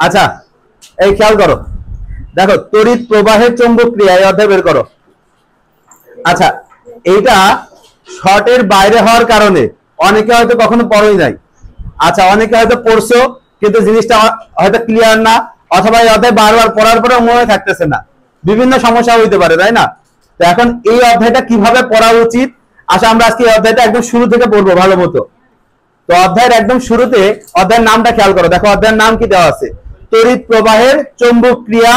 আচ্ছা এই খেয়াল করো, দেখো তড়িৎ প্রবাহের চৌম্বক ক্রিয়া এই অধ্যায় বের করো। আচ্ছা এইটা শর্টের বাইরে হওয়ার কারণে অনেকে হয়তো কখনো পড়োই নাই। আচ্ছা অনেকে হয়তো পড়ছো কিন্তু জিনিসটা হয়তো ক্লিয়ার না, অথবা এই অধ্যায় বারবার পড়ার পরে মনে থাকতেছে না, বিভিন্ন সমস্যা হইতে পারে, তাই না? তো এখন এই অধ্যায়টা কিভাবে পড়া উচিত, আচ্ছা আমরা আজকে এই অধ্যায়টা একদম শুরু থেকে পড়বো ভালো মতো। তো অধ্যায়ের একদম শুরুতে অধ্যায়ের নামটা খেয়াল করো, দেখো অধ্যায়ের নাম কি দেওয়া আছে, তড়িৎ প্রবাহের চৌম্বক ক্রিয়া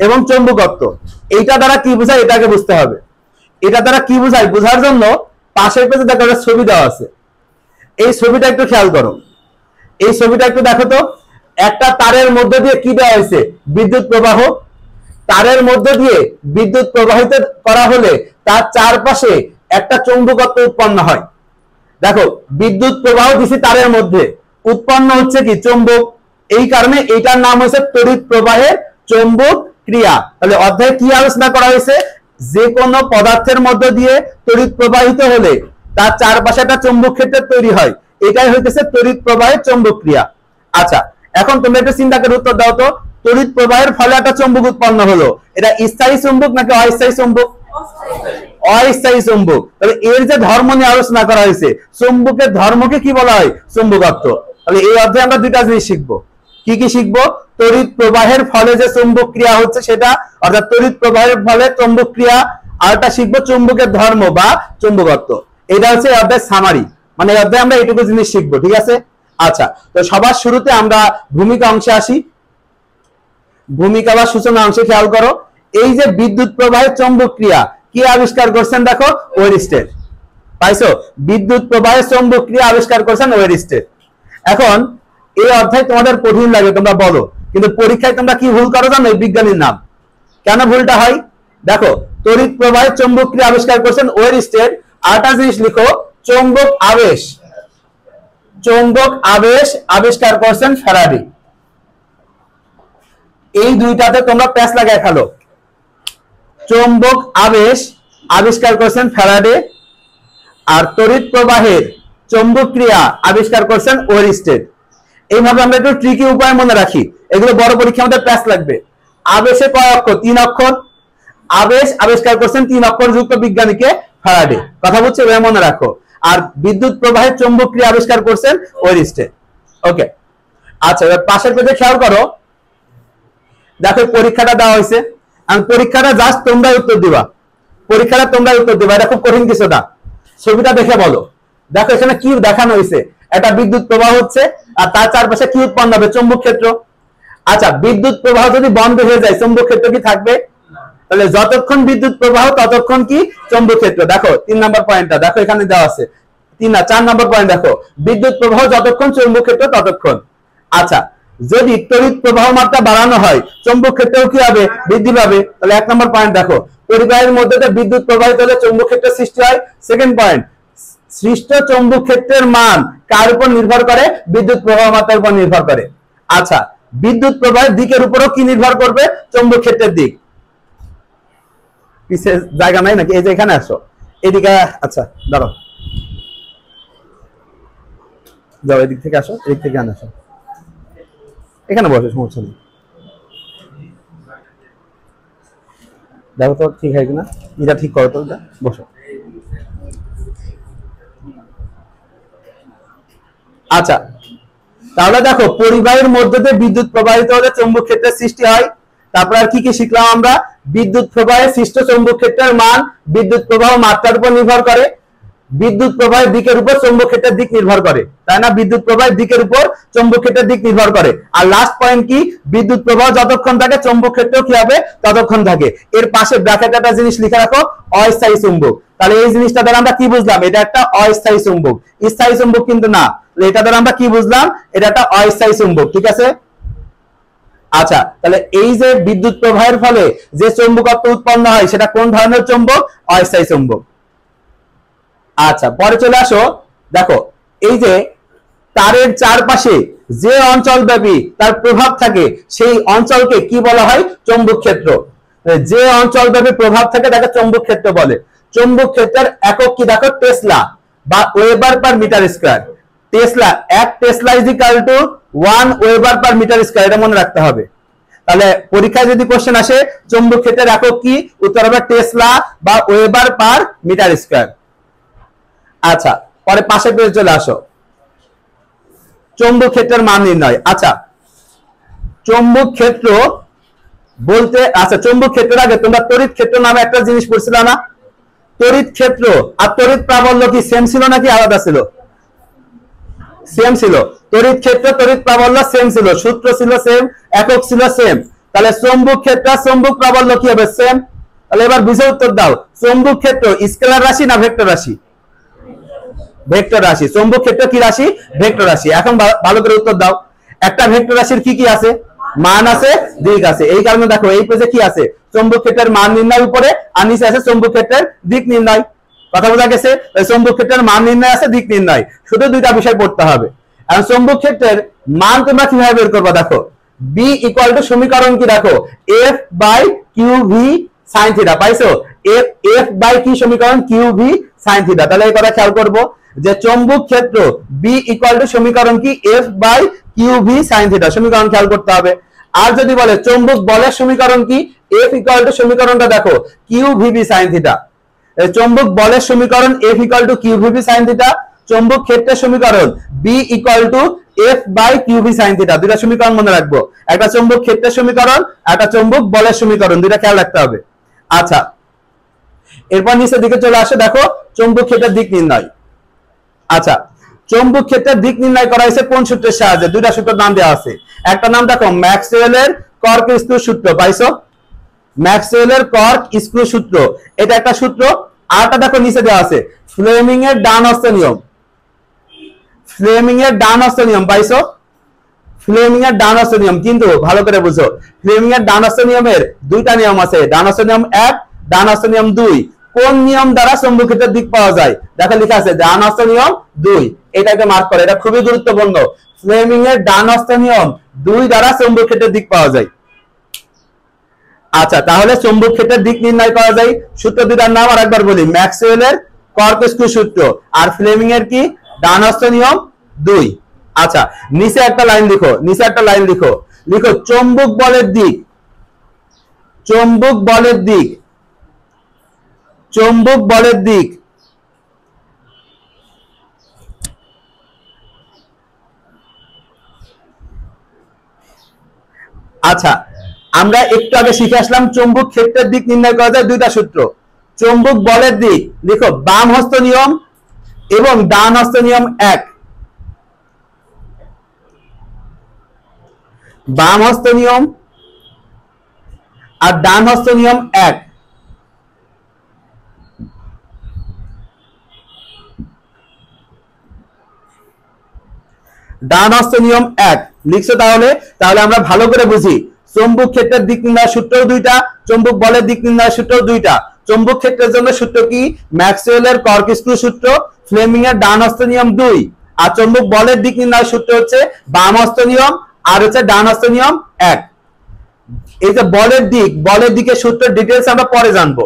এবং চৌম্বকত্ব। এইটা দ্বারা কি বোঝায় এটাকে বুঝতে হবে। এটা দ্বারা কি বোঝায় বোঝার জন্য পাশের পেজে দেখো একটা ছবি দেওয়া আছে, এই ছবিটা একটু খেয়াল করো, এই ছবিটা একটু দেখো তো। একটা তারের মধ্যে দিয়ে কি দেওয়া হয়েছে, বিদ্যুৎ প্রবাহ। তারের মধ্যে দিয়ে বিদ্যুৎ প্রবাহিত করা হলে তার চারপাশে একটা চৌম্বকত্ব উৎপন্ন হয়। দেখো বিদ্যুৎ প্রবাহ দিছি তারের মধ্যে, উৎপন্ন হচ্ছে কি চৌম্বক, এই কারণে এইটার নাম হয়েছে তড়িৎ প্রবাহের চৌম্বক ক্রিয়া। তাহলে অধ্যায়ে কি আলোচনা করা হয়েছে, যে কোনো পদার্থের মধ্য দিয়ে তড়িৎ প্রবাহিত হলে তার চারপাশে একটা চৌম্বক ক্ষেত্র তৈরি হয়, এটাই হইতেছে তড়িৎ প্রবাহের চৌম্বক ক্রিয়া। আচ্ছা এখন তোমরা একটু চিন্তা করে উত্তর দাও তো, তড়িৎ প্রবাহের ফলে একটা চৌম্বক উৎপন্ন হলো, এটা স্থায়ী চৌম্বক নাকি অস্থায়ী চৌম্বক? অস্থায়ী চৌম্বক। তাহলে এর যে ধর্ম নিয়ে আলোচনা করা হয়েছে, চৌম্বকের ধর্মকে কি বলা হয়, চৌম্বকত্ব। তাহলে এই অধ্যায়ে আমরা দুইটা জিনিস শিখবো, কি কি শিখবো, তড়িৎ প্রবাহের ফলে যে চৌম্বক ক্রিয়া হচ্ছে সেটা, অর্থাৎ তড়িৎ প্রবাহের ফলে চৌম্বক ক্রিয়া, আর একটা শিখবো চৌম্বকের ধর্ম বা চৌম্বকত্ব। এটা হচ্ছে এই অধ্যায়ের সামারি, মানে এই অধ্যায়ে আমরা এইটুকু জিনিস শিখবো, ঠিক আছে? আচ্ছা তো সবার শুরুতে আমরা ভূমিকা অংশে আসি। ভূমিকা বা সূচনা অংশে খেয়াল করো, এই যে বিদ্যুৎ প্রবাহের চৌম্বক ক্রিয়া কি আবিষ্কার করছেন, দেখো ওয়েরস্টেড। পাইছো, বিদ্যুৎ প্রবাহের চৌম্বক ক্রিয়া আবিষ্কার করছেন ওয়েরস্টেড। এখন এই অধ্যায় তোমাদের কঠিন লাগে তোমরা বলো, কিন্তু পরীক্ষায় তোমরা কি ভুল করো জানো, বিজ্ঞানীর নাম। কেন ভুলটা হয় দেখো, তড়িৎ প্রবাহের চৌম্বক ক্রিয়া আবিষ্কার করছেন ওয়েরস্টেড, আরেকটা জিনিস লিখো চৌম্বক আবেশ। চৌম্বক আবেশ আবিষ্কার করছেন ফ্যারাডে। এই দুইটাতে তোমরা প্যাচ লাগায় ফেলো, চৌম্বক আবেশ আবিষ্কার করছেন ফ্যারাডে, আর তড়িৎ প্রবাহের চৌম্বক ক্রিয়া আবিষ্কার করছেন ওয়েরস্টেড। এইভাবে আমরা একটু ট্রিকি উপায় মনে রাখি, এগুলো বড় পরীক্ষা আমাদের প্যাচ লাগবে। আবেশে কয় অক্ষর, 3 অক্ষর। আবেশ আবিষ্কার করছেন 3 অক্ষর যুক্ত বিজ্ঞানীকে ফ্যারাডে, কথা বলছে ওই মনে রাখো। আর বিদ্যুৎ প্রবাহের চৌম্বক ক্রিয়া আবিষ্কার করছেন ওয়েরস্টেড। ওকে আচ্ছা এবার পাশের পেজে খেয়াল করো, দেখো পরীক্ষাটা দেওয়া হয়েছে, পরীক্ষাটা জাস্ট তোমরা উত্তর দিবা, পরীক্ষাটা তোমরা উত্তর দিবা, এটা খুব কঠিন কিছু না। ছবিটা দেখে বলো, দেখো এখানে কি দেখানো হয়েছে, একটা বিদ্যুৎ প্রবাহ হচ্ছে আর তার চারপাশে কি উৎপন্ন হবে, চৌম্বক ক্ষেত্র। আচ্ছা বিদ্যুৎ প্রবাহ যদি বন্ধ হয়ে যায় চৌম্বক ক্ষেত্র কি থাকবে? তাহলে যতক্ষণ বিদ্যুৎ প্রবাহ ততক্ষণ কি চৌম্বক ক্ষেত্র। দেখো 3 নম্বর পয়েন্টটা দেখো এখানে দেওয়া আছে, 4 নম্বর পয়েন্ট দেখো, বিদ্যুৎ প্রবাহ যতক্ষণ চৌম্বক ক্ষেত্র ততক্ষণ। আচ্ছা যদি তড়িৎ প্রবাহ মাত্রা বাড়ানো হয় চৌম্বক ক্ষেত্রেও কি হবে, বৃদ্ধি পাবে। তাহলে 1 নম্বর পয়েন্ট দেখো, পরিবাহীর মধ্যে বিদ্যুৎ প্রবাহিত হলে চৌম্বক ক্ষেত্রের সৃষ্টি হয়। সেকেন্ড পয়েন্ট, সৃষ্ট চৌম্বক ক্ষেত্রের মান কার উপর নির্ভর করে, বিদ্যুৎ প্রবাহ মাত্রার উপর নির্ভর করে। আচ্ছা বিদ্যুৎ প্রবাহের দিকের উপরও কি নির্ভর করবে, চৌম্বক ক্ষেত্রের দিক। পিছে জায়গা নাই নাকি, এই যে এখানে আসো এদিকে, আচ্ছা দাঁড়াও, যাও এদিক থেকে আসো, এদিক থেকে আসো, এখানে বসে সমস্যা নেই। দেখো তো ঠিক হয় কিনা, এটা ঠিক করো তো, বসো। আচ্ছা তাহলে দেখো পরিবাহীর মধ্যে দিয়ে বিদ্যুৎ প্রবাহিত হলে চৌম্বক ক্ষেত্রের সৃষ্টি হয়। তারপর আর কি কি শিখলাম আমরা, বিদ্যুৎ প্রবাহে সৃষ্ট চৌম্বক ক্ষেত্রের মান বিদ্যুৎ প্রবাহ মাত্রার উপর নির্ভর করে, বিদ্যুৎ প্রবাহের দিকের উপর চৌম্বক ক্ষেত্রের দিক নির্ভর করে, তাই না? বিদ্যুৎ প্রবাহের দিকের উপর চৌম্বক ক্ষেত্রের দিক নির্ভর করে। আর লাস্ট পয়েন্ট কি, বিদ্যুৎ প্রবাহ যতক্ষণ থাকে চৌম্বক ক্ষেত্র কি হবে, ততক্ষণ থাকে। এর পাশে ব্র্যাকেটে একটা জিনিস লিখে রাখো, অস্থায়ী চুম্বক। তাহলে এই জিনিসটা দ্বারা আমরা কি বুঝলাম, এটা একটা অস্থায়ী চুম্বক, স্থায়ী চুম্বক কিন্তু না। এটা দ্বারা আমরা কি বুঝলাম, এটা একটা অস্থায়ী চুম্বক, ঠিক আছে? আচ্ছা তাহলে এই যে বিদ্যুৎ প্রবাহের ফলে যে চৌম্বকত্ব উৎপন্ন হয় সেটা কোন ধরনের চৌম্বক, অস্থায়ী চৌম্বক। আচ্ছা পরে চলে আসো, দেখো এই যে তারের চারপাশে যে অঞ্চলব্যাপী তার প্রভাব থাকে সেই অঞ্চলকে কি বলা হয়, চৌম্বক ক্ষেত্র। যে অঞ্চলব্যাপী প্রভাব থাকে তাকে চৌম্বক ক্ষেত্র বলে। চৌম্বক ক্ষেত্রের একক কি দেখো, টেসলা বা weber per metre square. Tesla, 1 tesla is equal to 1 weber per metre square, এটা মনে রাখতে হবে। তাহলে পরীক্ষায় যদি কোশ্চেন আসে চৌম্বক ক্ষেত্রের একক কি, উত্তর হবে টেসলা বা ওয়েবার পার মিটার স্কয়ার। আচ্ছা, পরে পাশের পেজে চলে আসো, চৌম্বক ক্ষেত্রের মান নির্ণয়। আচ্ছা, চৌম্বক ক্ষেত্র বলতে, আচ্ছা চৌম্বক ক্ষেত্রের আগে তোমরা তড়িৎ ক্ষেত্র নামে একটা জিনিস পড়ছিল না? তড়িৎ ক্ষেত্র আর তড়িৎ প্রাবল্য কি সেম ছিল নাকি আলাদা ছিল? সেম ছিল। তড়িৎ ক্ষেত্র তড়িৎ প্রাবল্য সেম ছিল, সূত্র ছিল সেম, একক ছিল সেম। তাহলে চৌম্বক ক্ষেত্র চৌম্বক প্রাবল্য কি হবে? সেম। তাহলে এবার বুঝে উত্তর দাও, চৌম্বক ক্ষেত্র স্কেলার রাশি না ভেক্টর রাশি? ভেক্টর রাশি। চৌম্বক ক্ষেত্র কি রাশি? ভেক্টর রাশি। এখন ভালো করে উত্তর দাও, একটা ভেক্টর রাশির কি কি আছে? মান আছে, দিক আছে। এই কারণে দেখো এই পেজে কি আছে? চৌম্বক ক্ষেত্রের মান নির্ণয় উপরে, আর নিচে আছে চৌম্বক ক্ষেত্রের দিক নির্ণয়। কথা বোঝা গেছে? চৌম্বক ক্ষেত্রের মান নির্ণয় আছে, দিক নির্ণয়, শুধু দুইটা বিষয় পড়তে হবে। এখন চৌম্বক ক্ষেত্রের মান তোমরা কিভাবে বের করবা? দেখো বি ইকুয়াল টু সমীকরণ কি? দেখো F by Q V sine theta. পাইছো? এফ বাই কি সমীকরণ? Q V sine theta. তাহলে এই কথা খেয়াল করবো যে চৌম্বক ক্ষেত্র বি ইকুয়াল টু সমীকরণ কি? F by Q V sine theta. সমীকরণ খেয়াল করতে হবে। আর যদি বলে চৌম্বক বলের সমীকরণ কি? এফ ইকুয়াল টু সমীকরণটা দেখো কিউ ভিবি সাইন থিটা। চৌম্বক বলের সমীকরণ F equal to Q VB sine theta. চৌম্বক ক্ষেত্রের সমীকরণ B equal to F by Q V sine theta. দুইটা সমীকরণ মনে রাখবো, একটা চৌম্বক ক্ষেত্রের সমীকরণ, একটা চৌম্বক বলের সমীকরণ, দুইটা খেয়াল রাখতে হবে। আচ্ছা, এরপর নিচের দিকে চলে আসে, দেখো চৌম্বক ক্ষেত্রের দিক নির্ণয়। আচ্ছা, চৌম্বক ক্ষেত্রের দিক নির্ণয় করা হয়েছে কোন সূত্রের সাহায্যে? দুইটা সূত্রের নাম দেওয়া আছে। একটা নাম দেখো ম্যাক্সওয়েলের কর্ক স্ক্রু সূত্র। পাইছো? ম্যাক্সওয়েলের কর্ক স্ক্রু সূত্র, এটা একটা সূত্র। আরটা দেখো নিচে দেওয়া আছে ফ্লেমিং এর ডান হস্ত নিয়ম। ফ্লেমিং এর ডান হস্ত নিয়ম পাইছো? ফ্লেমিং এর ডান হস্ত নিয়ম কিন্তু ভালো করে বুঝো, ফ্লেমিং এর ডান হস্ত নিয়মের দুইটা নিয়ম আছে, ডান হস্ত নিয়ম 1, ডান হস্ত নিয়ম 2। কোন নিয়ম দ্বারা চৌম্বক ক্ষেত্রের দিক পাওয়া যায়? দেখো লেখা আছে ডান হস্ত নিয়ম 2, এটাকে মার্ক করে, এটা খুবই গুরুত্বপূর্ণ। ফ্লেমিং এর ডান হস্ত নিয়ম 2 দ্বারা চৌম্বক ক্ষেত্রের দিক পাওয়া যায়। আচ্ছা, তাহলে চৌম্বক ক্ষেত্রের দিক নির্ণয় করা যায়। সূত্র দুটার নাম আরেকবার বলি, ম্যাক্সওয়েলের কর্ক স্ক্রু সূত্র আর ফ্লেমিং এর কি? ডান হস্ত নিয়ম 2। আচ্ছা, নিচে একটা লাইন লিখো, নিচে একটা লাইন লিখো, লিখো চৌম্বক বলের দিক, চৌম্বক বলের দিক, চৌম্বক বলের দিক আচ্ছা, আমরা একটু আগে শিখে আসলাম চৌম্বক ক্ষেত্রের দিক নির্ণয় করা যায় দুইটা সূত্র। চৌম্বক বলের দিক লিখো বাম হস্ত নিয়ম এবং ডান হস্ত নিয়ম 1। বাম হস্ত নিয়ম আর ডান হস্ত নিয়ম 1। ডান হস্ত নিয়ম 1 লিখছো। তাহলে তাহলে আমরা ভালো করে বুঝি, চৌম্বক ক্ষেত্রের দিক নির্ণয় সূত্রও দুইটা, চৌম্বক বলের দিক নির্ণয় সূত্রও দুইটা। চৌম্বক ক্ষেত্রের জন্য সূত্র কি? ম্যাক্সওয়েলের কর্ক স্ক্রু সূত্র, ফ্লেমিং এর ডান হস্ত নিয়ম 2। আর চৌম্বক বলের দিক নির্ণয় সূত্র হচ্ছে বাম হস্ত নিয়ম আর হচ্ছে ডান হস্ত নিয়ম 1। এই যে বলের দিক, বলের দিকের সূত্রের ডিটেইলস আমরা পরে জানবো।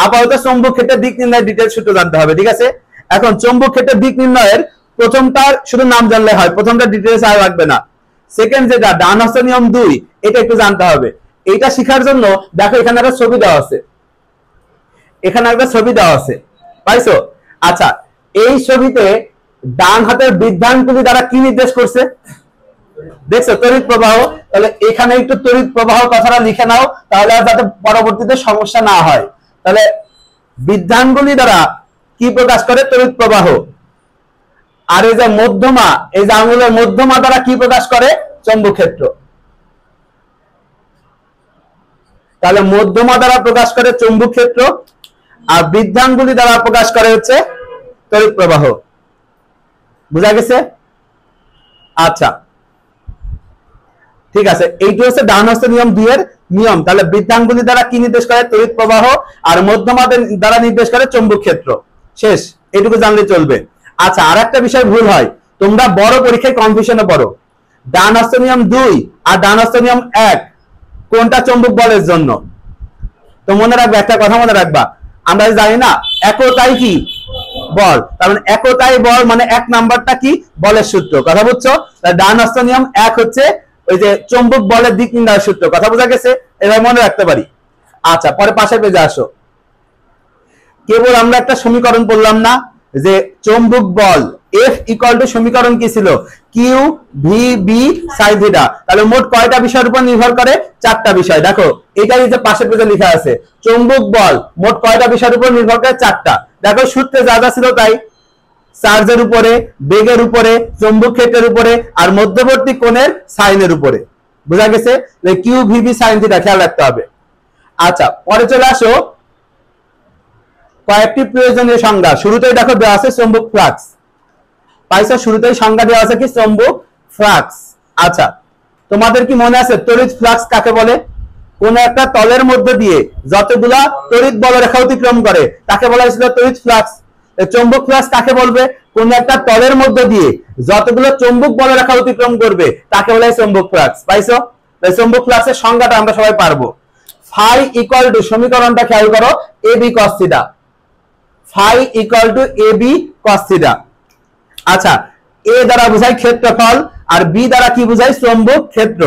আপাতত চৌম্বক ক্ষেত্রের দিক নির্ণয়ের ডিটেইলস সূত্র জানতে হবে, ঠিক আছে? এখন চৌম্বক ক্ষেত্রের দিক নির্ণয়ের প্রথমটার শুধু নাম জানলে হয়, প্রথমটা ডিটেইলস আর লাগবে না। সেকেন্ড যেটা ডান হস্ত নিয়ম 2, এটা একটু জানতে হবে। এইটা শেখার জন্য দেখো এখানে একটা ছবি দেওয়া আছে, এখানে একটা ছবি দেওয়া আছে, পাইছো? আচ্ছা, এই ছবিতে ডান হাতের বৃদ্ধাঙ্গুলি দ্বারা কি নির্দেশ করছে? দেখছো তড়িৎ প্রবাহ। তাহলে এখানে একটু তড়িৎ প্রবাহ কথাটা লিখে নাও, তাহলে আর যাতে পরবর্তীতে সমস্যা না হয়। তাহলে বৃদ্ধাঙ্গুলি দ্বারা কি প্রকাশ করে? তড়িৎ প্রবাহ। আর এই যে মধ্যমা, এই যে আঙ্গুলের মধ্যমা দ্বারা কি প্রকাশ করে? চৌম্বক ক্ষেত্র। তাহলে মধ্যমা দ্বারা প্রকাশ করে চৌম্বক ক্ষেত্র, আর বৃদ্ধাঙ্গুলি দ্বারা প্রকাশ করে হচ্ছে তড়িৎ প্রবাহ। বুঝা গেছে? আচ্ছা, ঠিক আছে, এইটা হচ্ছে ডান হস্ত নিয়ম 2 এর নিয়ম। তাহলে বৃদ্ধাঙ্গুলি দ্বারা কি নির্দেশ করে? তড়িৎ প্রবাহ। আর মধ্যমা দ্বারা নির্দেশ করে চৌম্বক ক্ষেত্র। শেষ, এটুকু জানলে চলবে। আচ্ছা, আর একটা বিষয় ভুল হয়, তোমরা বড় পরীক্ষায় কনফিউশনে পড়ো, ডান হস্ত নিয়ম 2 আর ডান হস্ত নিয়ম 1 কোনটা চৌম্বক বলের জন্য? তো মনে রাখবা, একটা কথা মনে রাখবা, আমরা জানি না একতাই কি বল, তার মানে একতাই বল মানে এক নাম্বারটা কি বলের সূত্র, কথা বুঝছো? ডান হস্ত নিয়ম এক হচ্ছে ওই যে চুম্বক বলের দিক নির্ণয়ের সূত্র, কথা বোঝা গেছে? এবার মনে রাখতে পারি। আচ্ছা পরে পাশের পেজে আসো। কেবল আমরা একটা সমীকরণ পড়লাম না যে চৌম্বক বল F ইকুয়াল টু সমীকরণ কি ছিল Q V B sine theta, তাহলে মোট কয়টা বিষয়ের উপর নির্ভর করে? চারটা বিষয়। দেখো এটাই যে পাশের পেজে লেখা আছে চৌম্বক বল মোট কয়টা বিষয়ের উপর নির্ভর করে? চারটা। দেখো সূত্রে যা যা ছিল তাই, চার্জের উপরে, বেগের উপরে, চৌম্বক ক্ষেত্রের উপরে আর মধ্যবর্তী কোণের সাইনের উপরে। বুঝা গেছে? Q V B sine theta খেয়াল রাখতে হবে। আচ্ছা পরে চলে আসো কয়েকটি প্রয়োজনীয় সংজ্ঞা। শুরুতেই দেখো দেওয়া আছে চৌম্বক ফ্লাক্স, পাইছো? শুরুতেই সংজ্ঞা দেওয়া আছে কি চৌম্বক ফ্লাক্স। আচ্ছা তোমাদের কি মনে আছে তড়িৎ ফ্লাক্স কাকে বলে? কোন একটা তলের মধ্যে দিয়ে যতগুলা তড়িৎ বলরেখা অতিক্রম করে তাকে বলা হয়েছিল তড়িৎ ফ্লাক্স। চৌম্বক ফ্লাক্স কাকে বলবে? কোন একটা তলের মধ্যে দিয়ে যতগুলো চৌম্বক বলরেখা অতিক্রম করবে তাকে বলা হয় চৌম্বক ফ্লাক্স। পাইছো? চৌম্বক ফ্লাক্সের সংজ্ঞাটা আমরা সবাই পারবো। ফাই ইকুয়াল টু সমীকরণটা খেয়াল করো A B cos theta, phi equal to A B cos theta. আচ্ছা এ দ্বারা বোঝায় ক্ষেত্রফল আর বি দ্বারা কি বোঝায়? চৌম্বক ক্ষেত্র।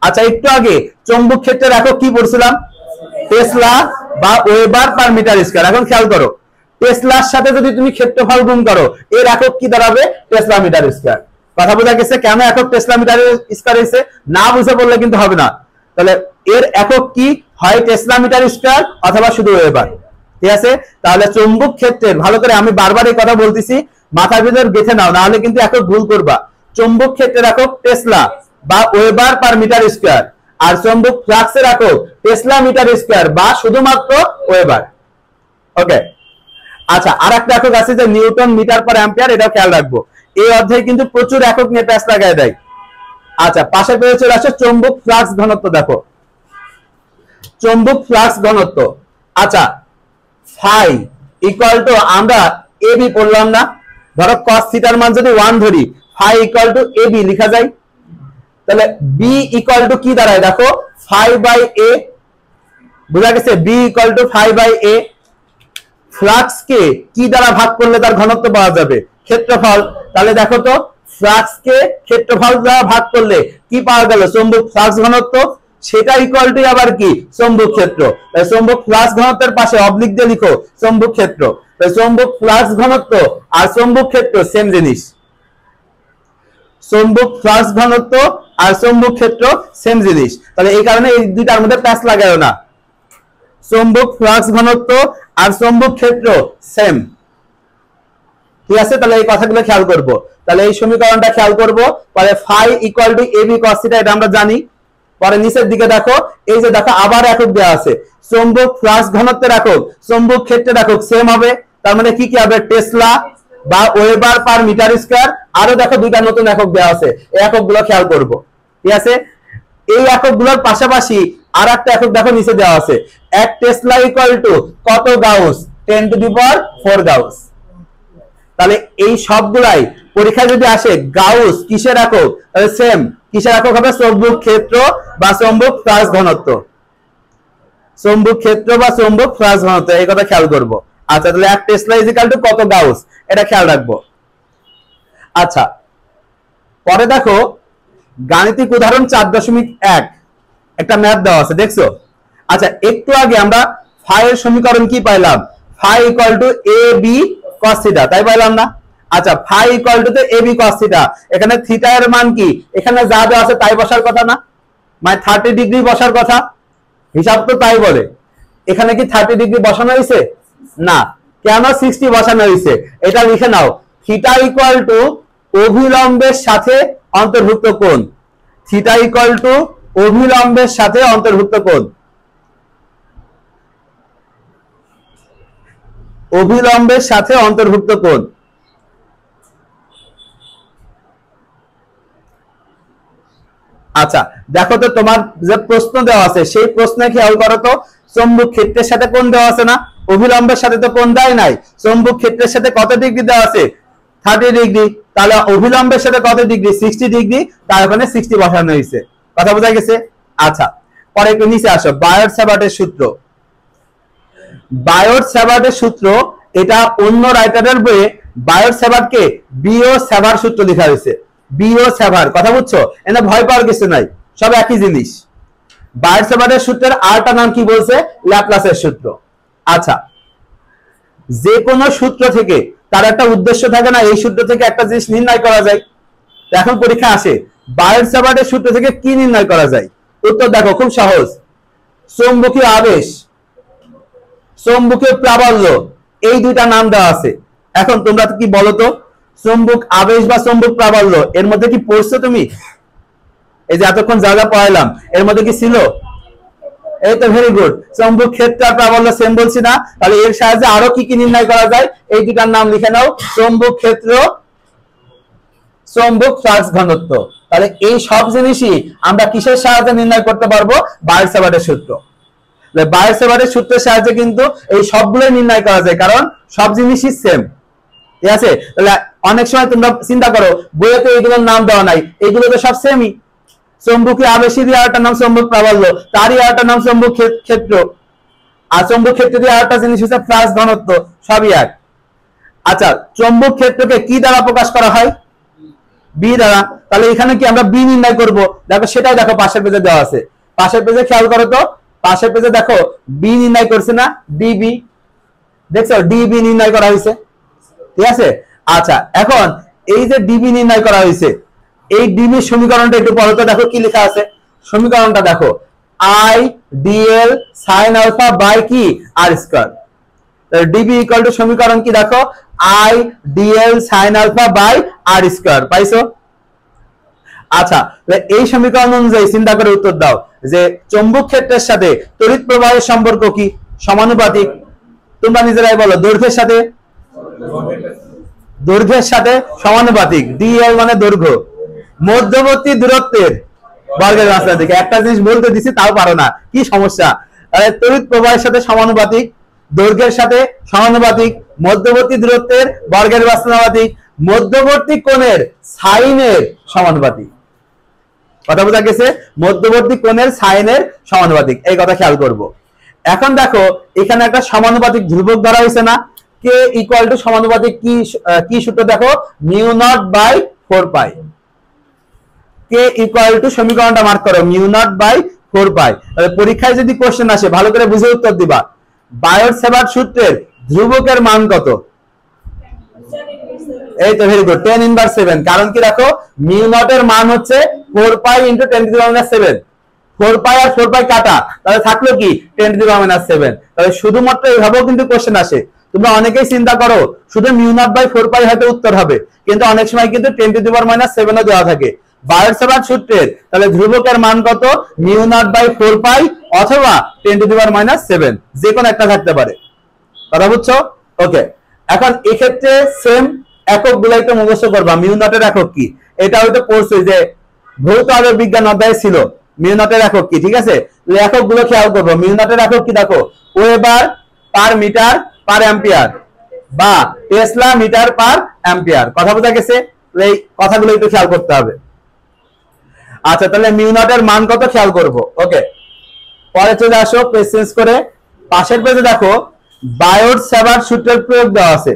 আচ্ছা একটু আগে চৌম্বক ক্ষেত্রের একক কি পড়ছিলাম? টেসলা বা ওয়েবার পার মিটার স্কয়ার। এখন খেয়াল করো টেসলার সাথে যদি তুমি ক্ষেত্রফল গুণ করো এর একক কি দাঁড়াবে? Tesla metre square. কথা বোঝা গেছে? কেন একক টেসলা মিটার স্কয়ার হয়েছে না বুঝে বললে কিন্তু হবে না। তাহলে এর একক কি হয়? টেসলা মিটার স্কয়ার অথবা শুধু ওয়েবার। ঠিক আছে? তাহলে চৌম্বক ক্ষেত্রের ভালো করে আমি বারবার এই কথা বলতেছি, মাথার ভিতর গেঁথে নাও, না হলে কিন্তু একক ভুল করবা। চৌম্বক ক্ষেত্রের একক টেসলা বা ওয়েবার পার মিটার স্কয়ার আর চৌম্বক ফ্লাক্সের একক টেসলা মিটার স্কয়ার বা শুধুমাত্র ওয়েবার। ওকে আচ্ছা আরেকটা একক আছে যে নিউটন মিটার পার অ্যাম্পিয়ার, এটাও খেয়াল রাখবো। এই অধ্যায়ে কিন্তু প্রচুর একক নিয়ে প্যাচ লাগায় দেয়। আচ্ছা পাশে পেয়ে চলে আসে চৌম্বক ফ্লাক্স ঘনত্ব। দেখো চৌম্বক ফ্লাক্স ঘনত্ব। আচ্ছা ফাই ইকুয়াল টু আমরা এবি পড়লাম না? ধরো cos থিটার মান যদি 1 ধরি, ফাই ইকুয়াল টু এবি লেখা যায়। তাহলে বি ইকুয়াল টু কি দাঁড়ায়? দেখো ফাই বাই এ। বুঝা গেছে? B equal to phi by A. Flux কে কি দ্বারা ভাগ করলে তার ঘনত্ব পাওয়া যাবে? ক্ষেত্রফল। তাহলে দেখো তো ফ্লাক্স কে ক্ষেত্রফল দ্বারা ভাগ করলে কি পাওয়া গেল? চৌম্বক ফ্লাক্স ঘনত্ব। সেটা ইকুয়াল টু আবার কি? চৌম্বক ক্ষেত্র। চৌম্বক ফ্লাক্স ঘনত্বের পাশে অবলিক দিয়ে লিখো চৌম্বক ক্ষেত্র। চৌম্বক ফ্লাক্স ঘনত্ব আর চৌম্বক ক্ষেত্র সেম জিনিস। চৌম্বক ফ্লাক্স ঘনত্ব আর চৌম্বক ক্ষেত্র সেম জিনিস। তাহলে এই কারণে এই দুইটার মধ্যে প্যাচ লাগায়ও না। চৌম্বক ফ্লাক্স ঘনত্ব আর চৌম্বক ক্ষেত্র সেম। ঠিক আছে? তাহলে এই কথাগুলো খেয়াল করব। তাহলে এই সমীকরণটা খেয়াল করব। পরে phi equal to A B cos theta, এটা আমরা জানি। পরে নিচের দিকে দেখো এই যে দেখো আবার একক দেওয়া আছে চৌম্বক ফ্লাক্স ঘনত্বের একক চৌম্বক ক্ষেত্রের একক সেম হবে। তার মানে কি কি হবে? টেসলা বা ওয়েবার পার মিটার স্কয়ার। আরো দেখো দুইটা নতুন একক দেওয়া আছে, এই এককগুলো খেয়াল করব। ঠিক আছে? এই এককগুলোর পাশাপাশি আর একটা একক দেখো নিচে দেওয়া আছে, 1 টেসলা ইকুয়াল টু কত gauss? 10 to the power 4 gauss. তাহলে এই সবগুলাই পরীক্ষায় যদি আসে গাউস কিসের একক? তাহলে সেম কিসের একক হবে? চৌম্বক ক্ষেত্র বা চৌম্বক ফ্লাক্স ঘনত্ব। চৌম্বক ক্ষেত্র বা চৌম্বক ফ্লাক্স ঘনত্ব, এই কথা খেয়াল করব। আচ্ছা তাহলে 1 টেসলা ইকুয়াল টু কত গাউস, এটা খেয়াল রাখবো। আচ্ছা পরে দেখো গাণিতিক উদাহরণ 4.1 একটা ম্যাথ দেওয়া আছে, দেখছো? আচ্ছা একটু আগে আমরা ফাই এর সমীকরণ কি পাইলাম? Phi equal to A B cos theta, তাই পাইলাম না? আচ্ছা phi equal to A B cos theta, এখানে থিটা এর মান কি? এখানে যা দেওয়া আছে তাই বসার কথা না? মানে 30 ডিগ্রি বসার কথা, হিসাব তো তাই বলে। এখানে কি 30 ডিগ্রি বসানো হয়েছে? না। কেন 60 বসানো হয়েছে? এটা লিখে নাও, থিটা ইকুয়াল টু অভিলম্বের সাথে অন্তর্ভুক্ত কোণ। থিটা ইকুয়াল টু অভিলম্বের সাথে অন্তর্ভুক্ত কোণ। অভিলম্বের সাথে অন্তর্ভুক্ত কোণ। আচ্ছা দেখো তো তোমার যে প্রশ্ন দেওয়া আছে সেই প্রশ্নে খেয়াল করো তো, চৌম্বক ক্ষেত্রের সাথে কোণ দেওয়া আছে না? অভিলম্বের সাথে তো কোণ দেয় নাই। চৌম্বক ক্ষেত্রের সাথে কত ডিগ্রি দেওয়া আছে? 30 ডিগ্রি। তাহলে অভিলম্বের সাথে কত ডিগ্রি? 60 ডিগ্রি। তার ওখানে 60 বসানো হয়েছে। কথা বোঝা গেছে? আচ্ছা পরে একটু নিচে আসো, বায়ট-স্যাভার্টের সূত্র। বায়ট-স্যাভার্টের সূত্র এটা অন্য রাইটারের বইয়ে বায়োট স্যাভার্টকে বিও স্যাভার সূত্র লেখা হয়েছে। বিও স্যাভার, কথা বুঝছো? এনে ভয় পাওয়ার কিছু নাই, সব একই জিনিস। বায়োট স্যাভার্টের সূত্রের আরেকটা নাম কি বলছে? ল্যাপ্লাসের সূত্র। আচ্ছা, যে কোনো সূত্র থেকে তার একটা উদ্দেশ্য থাকে না, এই সূত্র থেকে একটা জিনিস নির্ণয় করা যায়। এখন পরীক্ষা আসে বায়োট স্যাভার্টের সূত্র থেকে কি নির্ণয় করা যায়? উত্তর দেখো, খুব সহজ। চৌম্বকীয় আবেশ, চৌম্বকীয় প্রাবল্য, এই দুইটা নাম দেওয়া আছে। এখন তোমরা কি বলো তো, চৌম্বক আবেশ বা চৌম্বক প্রাবল্য এর মধ্যে কি পড়ছো তুমি? এই যে এতক্ষণ যা যা পড়াইলাম এর মধ্যে কি ছিল? এই তো, ভেরি গুড। চৌম্বক ক্ষেত্র আর প্রাবল্য সেম বলছি না? তাহলে এর সাহায্যে আরো কি কি নির্ণয় করা যায়, এই দুটার নাম লিখে নাও। চৌম্বক ক্ষেত্র, চৌম্বক ফ্লাক্স ঘনত্ব। তাহলে এই সব জিনিসই আমরা কিসের সাহায্যে নির্ণয় করতে পারবো? বায়োট স্যাভার্টের সূত্র। বায়োট স্যাভার্টের সূত্রের সাহায্যে কিন্তু এই সবগুলোই নির্ণয় করা যায়, কারণ সব জিনিসই সেম। ঠিক আছে? তাহলে অনেক সময় তোমরা চিন্তা করো বইয়ে তো এইগুলোর নাম দেওয়া নাই, এগুলো তো সব সেমই। চৌম্বকীয় আবেশেরই আরেকটা নাম চৌম্বক প্রাবল্য, তারই আরেকটা নাম চৌম্বক ক্ষেত্র, আর চৌম্বক ক্ষেত্রেরই আরেকটা জিনিস হচ্ছে ফ্লাক্স ঘনত্ব, সবই এক। আচ্ছা, চৌম্বক ক্ষেত্রকে কি দ্বারা প্রকাশ করা হয়? বি দ্বারা। তাহলে এখানে কি আমরা বি নির্ণয় করব? দেখো সেটাই দেখো পাশের পেজে দেওয়া আছে। পাশের পেজে খেয়াল করো তো, পাশের পেজে দেখো বি নির্ণয় করছে না? ডিবি, দেখছো ডিবি নির্ণয় করা হয়েছে। ঠিক আছে? আচ্ছা, এখন এই যে ডিবি নির্ণয় করা হয়েছে, এই ডিবির সমীকরণটা একটু পড়ো তো, দেখো কি লেখা আছে। সমীকরণটা দেখো, I dl sine alpha by কি r square. DB equal to সমীকরণ কি দেখো, I dl sine alpha by r square. পাইছো? আচ্ছা, এই সমীকরণ অনুযায়ী চিন্তা করে উত্তর দাও যে চৌম্বক ক্ষেত্রের সাথে তড়িৎ প্রবাহের সম্পর্ক কি? সমানুপাতিক। তোমরা নিজেরাই বলো, দৈর্ঘ্যের সাথে, দৈর্ঘ্যের সাথে সমানুপাতিক। ডিএল মানে দৈর্ঘ্য, মধ্যবর্তী দূরত্বের বর্গের মাত্রা থেকে। একটা জিনিস বলতে দিছি তাও পারো না, কি সমস্যা? তড়িৎ প্রবাহের সাথে সমানুপাতিক, দৈর্ঘ্যের সাথে সমানুপাতিক, মধ্যবর্তী দূরত্বের বর্গের সমানুপাতিক, মধ্যবর্তী কোণের সাইনের সমানুপাতিক। কথা বোঝা গেছে? মধ্যবর্তী কোণের সাইনের সমানুপাতিক, এই কথা খেয়াল করব। এখন দেখো এখানে একটা সমানুপাতিক ধ্রুবক ধরা হয়েছে না? কে ইকুয়াল টু সমানুপাতিক কি সূত্র দেখো, mu naught by 4 pi. K equal to সমীকরণটা মার্ক করো, মিউ নট বাই 4 পাই। তাহলে পরীক্ষায় যদি কোশ্চেন আসে ভালো করে বুঝে উত্তর দিবা। বায়োট স্যাভার্ট সূত্রের ধ্রুবকের মান কত? এই তো, ভেরি গুড, 10 ইনভার্স 7। কারণ কি দেখো, মিউ নট এর মান হচ্ছে 4 পাই into 10 to the power minus 7। 4 পাই আর 4 পাই কাটা, তাহলে থাকলো কি 10 টু দি পাওয়ার মাইনাস 7। তাহলে শুধুমাত্র এইভাবেও কিন্তু কোশ্চেন আসে। তোমরা অনেকেই চিন্তা করো শুধু মিউ নট বাই 4 পাই হয়তো উত্তর হবে, কিন্তু অনেক সময় কিন্তু 10 টু দি পাওয়ার মাইনাস 7 ও দেওয়া থাকে বায়োট স্যাভার্ট সূত্রের। তাহলে ধ্রুবকের মান কত? মিউ নট বাই 4 পাই অথবা 10 টু দি পাওয়ার মাইনাস 7, যে কোনো একটা থাকতে পারে। কথা বুঝছো? ওকে, এখন এই ক্ষেত্রে সেম একক গুলাই তো মুখস্থ করবা। মিউ নটের একক কি এটা হয়তো পড়ছো যে ভৌত আবেগ বিজ্ঞান অধ্যায়ে ছিল, মিউ নটের একক কি। ঠিক আছে, একক গুলো খেয়াল করবো। মিউ নটের একক কি দেখো, weber per metre per ampere বা টেসলা মিটার পার অ্যাম্পিয়ার। কথা বোঝা গেছে? এই কথাগুলো একটু খেয়াল করতে হবে। আচ্ছা, তাহলে মিউ নটের মান কত খেয়াল করবো। ওকে, পরে চলে আসো পেজ চেঞ্জ করে। পাশের পেজে দেখো বায়োট স্যাভার্ট সূত্রের প্রয়োগ দেওয়া আছে।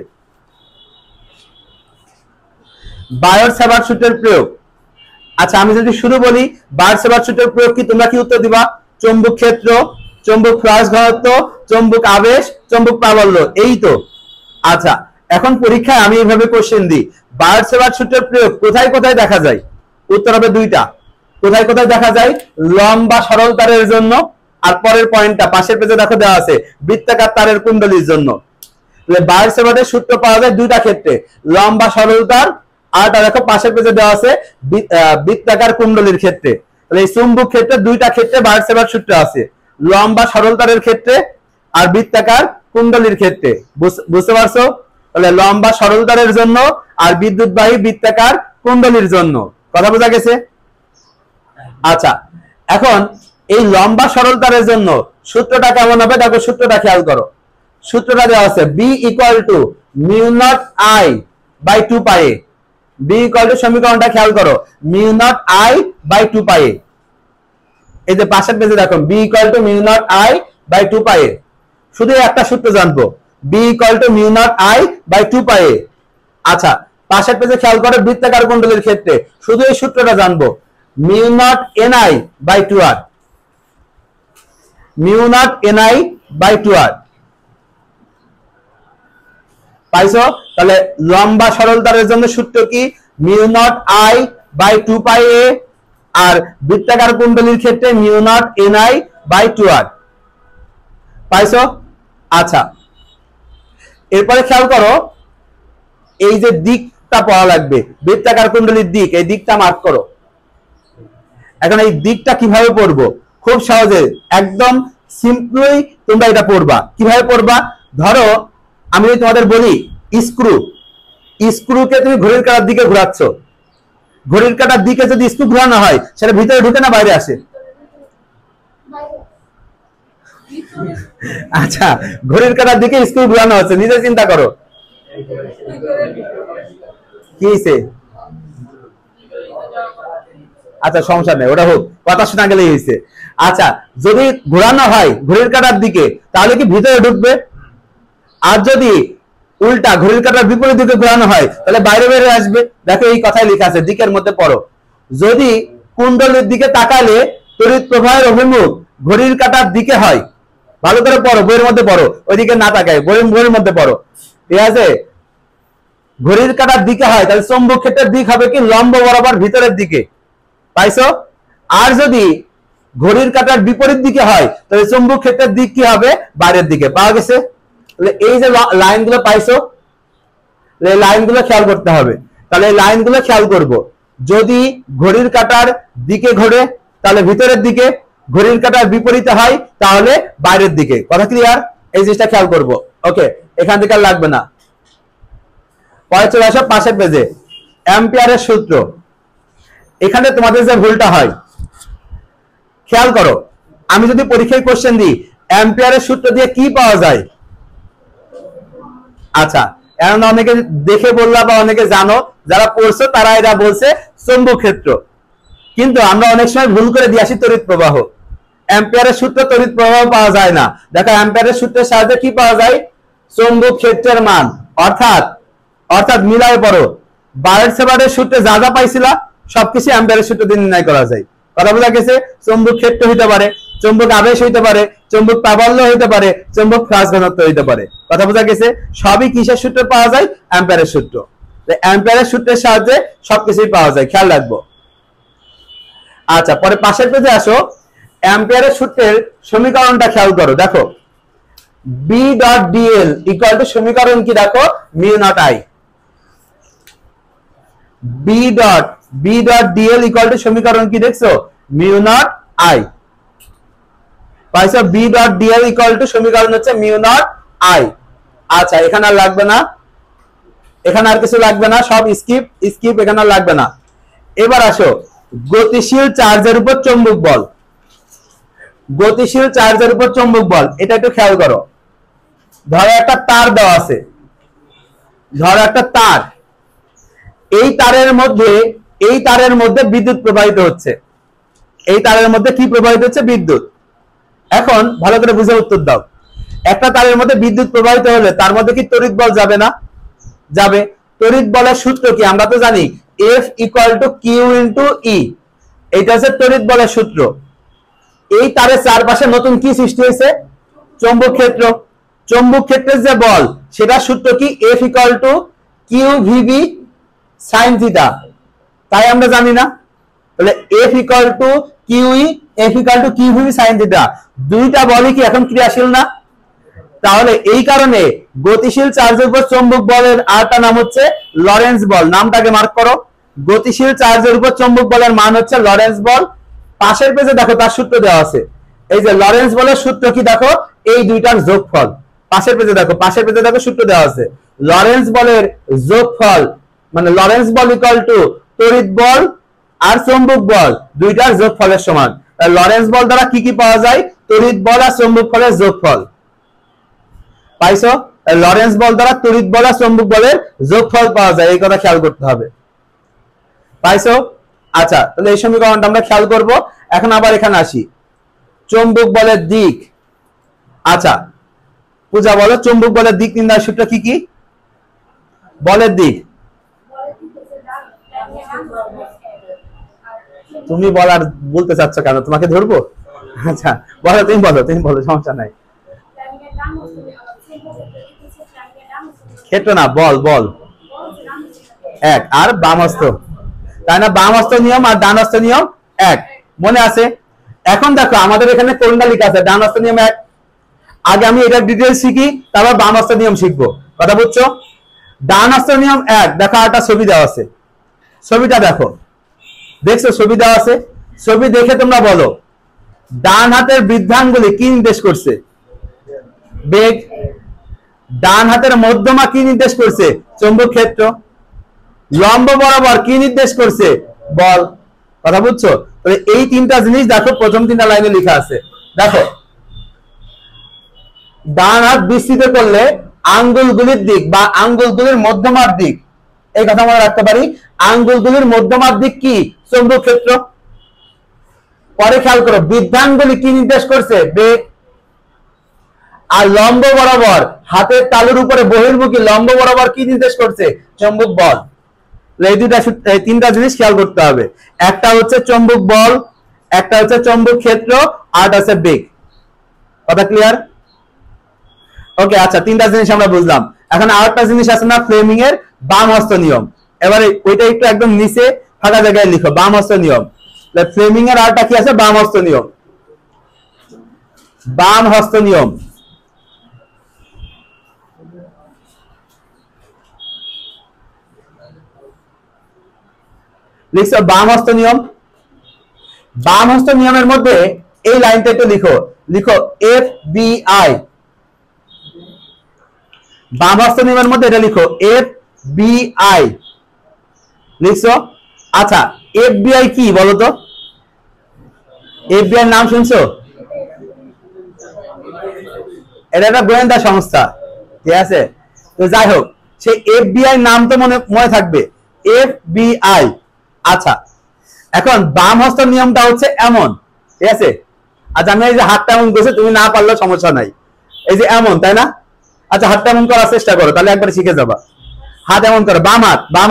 বায়োট স্যাভার্ট সূত্রের প্রয়োগ। আচ্ছা, আমি যদি শুরু বলি বায়োট স্যাভার্ট সূত্রের প্রয়োগ কি, তোমরা কি উত্তর দিবা? চৌম্বক ক্ষেত্র, চৌম্বক ফ্লাক্স ঘনত্ব, চৌম্বক আবেশ, চৌম্বক প্রাবল্য, এই তো। আচ্ছা, এখন পরীক্ষায় আমি এইভাবে কোশ্চেন দিই, বায়োট স্যাভার্ট সূত্রের প্রয়োগ কোথায় কোথায় দেখা যায়? উত্তর হবে দুইটা। কোথায় কোথায় দেখা যায়? লম্বা সরল তারের জন্য, আর পরের পয়েন্টটা পাশের পেজে দেখো দেওয়া আছে, বৃত্তাকার তারের কুণ্ডলীর জন্য। তাহলে বায়োট স্যাভার্টের সূত্র পাওয়া যায় দুইটা ক্ষেত্রে, লম্বা সরল তার, আর দেখো পাশের পেজে দেওয়া আছে বৃত্তাকার কুণ্ডলীর ক্ষেত্রে। তাহলে এই চুম্বক ক্ষেত্রে দুইটা ক্ষেত্রে বায়োট স্যাভার্ট সূত্র আছে, লম্বা সরল তারের ক্ষেত্রে আর বৃত্তাকার কুণ্ডলীর ক্ষেত্রে। বুঝতে পারছো? তাহলে লম্বা সরল তারের জন্য আর বিদ্যুৎবাহী বৃত্তাকার কুণ্ডলীর জন্য। কথা বোঝা গেছে? আচ্ছা, এখন এই লম্বা সরল তারের জন্য সূত্রটা কেমন হবে দেখো, সূত্রটা খেয়াল করো। সূত্রটা দেওয়া আছে B equal to mu not I by 2 pi. B equal to সমীকরণটা খেয়াল করো, mu not I by 2 pi. এই যে পাশের পেজে দেখো B equal to mu not I by 2 pi. শুধু একটা সূত্র জানবো, B equal to mu not I by 2 pi a. আচ্ছা, পাশের পেজে খেয়াল করে বৃত্তাকার কুণ্ডলীর ক্ষেত্রে শুধু এই সূত্রটা জানবো, mu naught n I by 2 r, mu naught n I by 2 r. পাইছো? তাহলে লম্বা সরল তারের জন্য সূত্র কি? Mu not I by 2 pi a, আর বৃত্তাকার কুণ্ডলীর ক্ষেত্রে mu naught n I by 2 r. পাইছো? আচ্ছা, এরপরে খেয়াল করো, এই যে দিকটা পাওয়া লাগবে, বৃত্তাকার কুণ্ডলীর দিক, এই দিকটা মার্ক করো। এখন এই দিকটা কিভাবে পড়বো? খুব সহজে, একদম সিম্পলি তোমরা এটা পড়বা। কিভাবে পড়বা? ধরো আমি যদি তোমাদের বলি স্ক্রু, স্ক্রুকে তুমি ঘড়ির কাঁটার দিকে ঘোরাচ্ছ, ঘড়ির কাঁটার দিকে যদি স্ক্রু ঘোরানো হয় সেটা ভিতরে ঢুকে না বাইরে আসে? আচ্ছা, ঘড়ির কাঁটার দিকে স্ক্রু ঘোরানো হচ্ছে, নিজে চিন্তা করো কি হয়েছে। আচ্ছা সমস্যা নেই, ওটা হোক, কথা শোনা গেলেই হয়েছে। আচ্ছা, যদি ঘোরানো হয় ঘড়ির কাঁটার দিকে তাহলে কি ভিতরে ঢুকবে? আর যদি উল্টা ঘড়ির কাঁটার বিপরীত দিকে ঘোরানো হয় তাহলে বাইরে বাইরে আসবে। দেখো এই কথাই লেখা আছে, দিকের মধ্যে পড়ো। যদি কুণ্ডলীর দিকে তাকালে তড়িৎ প্রবাহের অভিমুখ ঘড়ির কাঁটার দিকে হয়, ভালো করে পড়ো, বইয়ের মধ্যে পড়ো, ওইদিকে না তাকায়, বইয়ের মধ্যে পড়ো, ঠিক আছে? ঘড়ির কাঁটার দিকে হয় তাহলে চৌম্বক ক্ষেত্রের দিক হবে কি? লম্ব বরাবর ভিতরের দিকে। পাইছো? আর যদি ঘড়ির কাঁটার বিপরীত দিকে হয় তাহলে চৌম্বক ক্ষেত্রের দিক কি হবে? বাইরের দিকে। পাওয়া গেছে? তাহলে এই যে লাইনগুলো পাইছো, এই লাইনগুলো খেয়াল করতে হবে। তাহলে এই লাইনগুলো খেয়াল করব, যদি ঘড়ির কাঁটার দিকে ঘোরে তাহলে ভিতরের দিকে, ঘড়ির কাঁটার বিপরীতে হয় তাহলে বাইরের দিকে। কথা ক্লিয়ার? এই জিনিসটা খেয়াল করব। ওকে, এখান থেকে আর লাগবে না। পরে চলে আসো পাশের পেজে, অ্যাম্পিয়ারের সূত্র। এখানে তোমাদের যে ভুলটা হয় খেয়াল করো, আমি যদি পরীক্ষায় কোশ্চেন দিই অ্যাম্পিয়ারের সূত্র দিয়ে কি পাওয়া যায়? আচ্ছা, এখন অনেকে দেখে বললা বা অনেকে জানো, যারা পড়ছো তারা এরা বলছে চৌম্বক ক্ষেত্র, কিন্তু আমরা অনেক সময় ভুল করে দিয়ে আসি তড়িৎ প্রবাহ। অ্যাম্পিয়ারের সূত্রে তড়িৎ প্রবাহ পাওয়া যায় না। দেখো অ্যাম্পিয়ারের সূত্রের সাহায্যে কি পাওয়া যায়? চৌম্বক ক্ষেত্রের মান। অর্থাৎ মিলায় পড়ো, বারের সূত্রে যা যা পাইছিলা সবকিছু অ্যাম্পিয়ারের সূত্র দিয়ে নির্ণয় করা যায়। কথা বোঝা গেছে? চৌম্বক ক্ষেত্র হইতে পারে, চৌম্বক আবেশ হইতে পারে, চৌম্বক প্রাবল্য হইতে পারে, চৌম্বক ফ্লাক্স ঘনত্ব হইতে পারে। কথা বোঝা গেছে? সবই কিসের সূত্রে পাওয়া যায়? অ্যাম্পিয়ারের সূত্র। অ্যাম্পিয়ারের সূত্রের সাহায্যে সবকিছুই পাওয়া যায়, খেয়াল রাখবো। আচ্ছা, পরে পাশের পেজে আসো, অ্যাম্পিয়ারের সূত্রের সমীকরণটা খেয়াল করো। দেখো B dot DL equal to সমীকরণ কি? দেখো mu not I. B dot DL equal to সমীকরণ কি দেখছো? Mu not I. পাইছো? B dot DL equal to সমীকরণ হচ্ছে মিউ নট আই। আচ্ছা, এখানে আর লাগবে না, এখানে আর কিছু লাগবে না, সব স্কিপ, এখানে আর লাগবে না। এবার আসো গতিশীল চার্জের উপর চৌম্বক বল। গতিশীল চার্জের উপর চৌম্বক বল, এটা একটু খেয়াল করো। ধরো একটা তার দেওয়া আছে, ধরো একটা তার, এই তারের মধ্যে বিদ্যুৎ প্রবাহিত হচ্ছে। এই তারের মধ্যে কি প্রবাহিত হচ্ছে? বিদ্যুৎ। এখন ভালো করে বুঝে উত্তর দাও। একটা তারের মধ্যে বিদ্যুৎ প্রবাহিত হলে তার মধ্যে কি তড়িৎ বল যাবে না? যাবে। তড়িৎ বলের সূত্র কি? আমরা তো জানি F equal to Q into E, এইটা হচ্ছে তড়িৎ বলের সূত্র। এই তারের চারপাশে নতুন কি সৃষ্টি হয়েছে? চৌম্বক ক্ষেত্র। চৌম্বক ক্ষেত্রের যে বল সেটা সূত্র কি? F equal to Q VB sine theta. তাই আমরা জানি না? তাহলে F equal to qE, F equal to Q VB sine theta, দুইটা বলই কি এখন ক্রিয়াশীল না? তাহলে এই কারণে গতিশীল চার্জের উপর চৌম্বক বলের আরেকটা নাম হচ্ছে লরেন্স বল। নামটাকে মার্ক করো। গতিশীল চার্জের উপর চৌম্বক বলের মান হচ্ছে লরেন্স বল। পাশের পেজে দেখো তার সূত্র দেওয়া আছে। এই যে লরেন্স বলের সূত্র কি? দেখো এই দুইটার যোগফল। পাশের পেজে দেখো সূত্র দেওয়া আছে। লরেন্স বলের যোগফল মানে লরেন্স বল ইকুয়াল টু তড়িৎ বল আর চৌম্বক বল দুইটার যোগফলের সমান। লরেন্স বল দ্বারা কি কি পাওয়া যায়? তড়িৎ বল আর চৌম্বক বলের যোগফল। পাইছো? লরেন্স বল দ্বারা তড়িৎ বল আর চৌম্বক বলের যোগফল পাওয়া যায়, এই কথা খেয়াল করতে হবে। পাইছো? আচ্ছা, তাহলে এই সমীকরণটা আমরা খেয়াল করব। এখন আবার এখানে আসি, চৌম্বক বলের দিক। আচ্ছা, পূজা বলো চুম্বক বলের দিক নির্ণয় সূত্র কি কি? বলের দিক তুমি বলার বলতে চাচ্ছ কেন? তোমাকে ধরবো? আচ্ছা বলো, তুমি বলো, সমস্যা নাই। ক্ষেত্র না, বল বল এক, আর বামহস্ত, তাই না? বামহস্ত নিয়ম আর ডানহস্ত নিয়ম এক, মনে আছে? এখন দেখো আমাদের এখানে কোনটা লেখা আছে? ডানহস্ত নিয়ম এক। আগে আমি এটা ডিটেইলস শিখি, তারপর বামহস্ত নিয়ম শিখবো, কথা বুঝছো? ডানহস্ত নিয়ম এক, দেখো একটা ছবি দেওয়া আছে, ছবিটা দেখো, দেখছো ছবি দেওয়া আছে? ছবি দেখে তোমরা বলো ডান হাতের বৃদ্ধাঙ্গুলি কি নির্দেশ করছে? বেগ। ডান হাতের মধ্যমা কি নির্দেশ করছে? চৌম্বক ক্ষেত্র। লম্ব বরাবর কি নির্দেশ করছে? বল। কথা বুঝছো? তাহলে এই তিনটা জিনিস দেখো প্রথম তিনটা লাইনে লেখা আছে। দেখো ডান হাত বিস্তৃত করলে আঙ্গুলগুলির দিক বা আঙ্গুলগুলির মধ্যমার দিক, এই কথা মনে রাখতে পারি। আঙ্গুলগুলির মধ্যমার দিক কি? চৌম্বক ক্ষেত্র। পরে খেয়াল করো বৃদ্ধাঙ্গুলি কি নির্দেশ করছে? বেগ। আর লম্ব বরাবর হাতের তালুর উপরে বহির্মুখী লম্ব বরাবর কি নির্দেশ করছে? চৌম্বক বল। এই তিনটা জিনিস খেয়াল করতে হবে। একটা হচ্ছে চৌম্বক বল, একটা হচ্ছে চৌম্বক ক্ষেত্র, আর আছে বেগ। কথা ক্লিয়ার? ওকে, আচ্ছা তিনটা জিনিস আমরা বুঝলাম। এখন আরেকটা জিনিস আছে না, ফ্লেমিং এর বাম হস্ত নিয়ম। এবারে ওইটা একটু একদম নিচে ফাঁকা জায়গায় লিখো, বাম হস্ত নিয়ম। ফ্লেমিং এর আরেকটা কি আছে? বাম হস্ত নিয়ম। বাম হস্ত নিয়ম লিখছো, বাম হস্ত নিয়ম। বাম হস্ত নিয়মের মধ্যে এই লাইনটা একটু লিখো, লিখো এফ বি আই। বাম হস্ত নিয়মের মধ্যে এটা লিখো এফ বি আই, লিখছো? আচ্ছা এফবিআই কি বলতো? এফবিআই নাম শুনছো? এটা একটা গোয়েন্দা সংস্থা, ঠিক আছে? তো যাই হোক, সেই এফবিআই নাম তো মনে থাকবে, এফবিআই। আচ্ছা এখন বাম হস্ত নিয়মটা হচ্ছে এমন, ঠিক আছে? আচ্ছা আমি এই যে হাতটা এমন করছি, তুমি না পারলেও সমস্যা নাই, এই যে এমন, তাই না? আচ্ছা হাতটা এমন করার চেষ্টা করো, তাহলে একবার শিখে যাবা। হাত এমন করো, বাম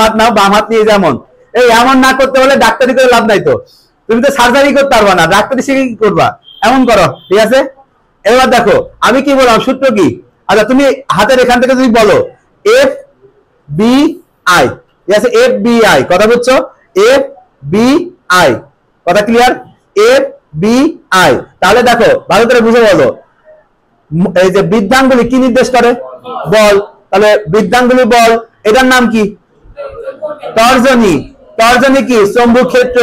হাত নাও, বাম হাত নিয়ে যেমন। এই এমন না করতে হলে ডাক্তারি করে লাভ নাই তো, তুমি তো সার্জারি করতে পারবা না, ডাক্তারি শিখে কি করবা? এমন করো, ঠিক আছে? এবার দেখো আমি কি বললাম, সূত্র কি? আচ্ছা তুমি হাতের এখান থেকে যদি বলো এফ বি আই, ঠিক আছে? এফ বি আই, কথা বুঝছো? এফ বি আই, কথা ক্লিয়ার? এফ বি আই, তাহলে দেখো ভালো করে বুঝে বলো, এই যে বৃদ্ধাঙ্গুলি কি নির্দেশ করে? বল। তাহলে বৃদ্ধাঙ্গুলি বল, এটার নাম কি? তর্জনী। তর্জনী কি? চৌম্বক ক্ষেত্র।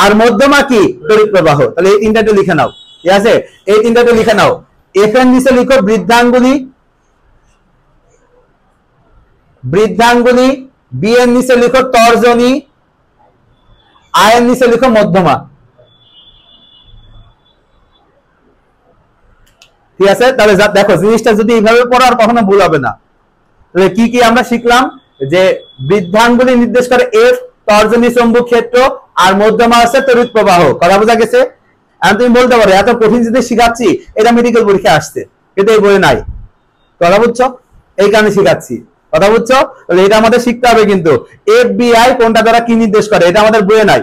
আর মধ্যমা কি? তড়িৎ প্রবাহ। তাহলে এই তিনটাতে লিখে নাও, ঠিক আছে? এই তিনটাতে লিখে নাও। এফ এর নিচে লিখো বৃদ্ধাঙ্গুলি, বৃদ্ধাঙ্গুলি। বি এর নিচে লিখো তর্জনী, আই এর নিচে লিখো মধ্যমা, ঠিক আছে? তাহলে দেখো জিনিসটা যদি এইভাবে পড়ো আর কখনো ভুল হবে না। তাহলে কি কি আমরা শিখলাম? যে বৃদ্ধাঙ্গুলি নির্দেশ করে এফ, তর্জনী চৌম্বক ক্ষেত্র, আর মধ্যমা আছে তড়িৎ প্রবাহ। কথা বোঝা গেছে? এখন তুমি বলতে পারো এত কঠিন যদি শিখাচ্ছি, এটা মেডিকেল পরীক্ষা আসছে, কিন্তু এই বইয়ে নাই। কথা বুঝছো? এই কারণে শিখাচ্ছি, কথা বুঝছো? তাহলে এটা আমাদের শিখতে হবে, কিন্তু এফবিআই কোনটা দ্বারা কি নির্দেশ করে এটা আমাদের বইয়ে নাই।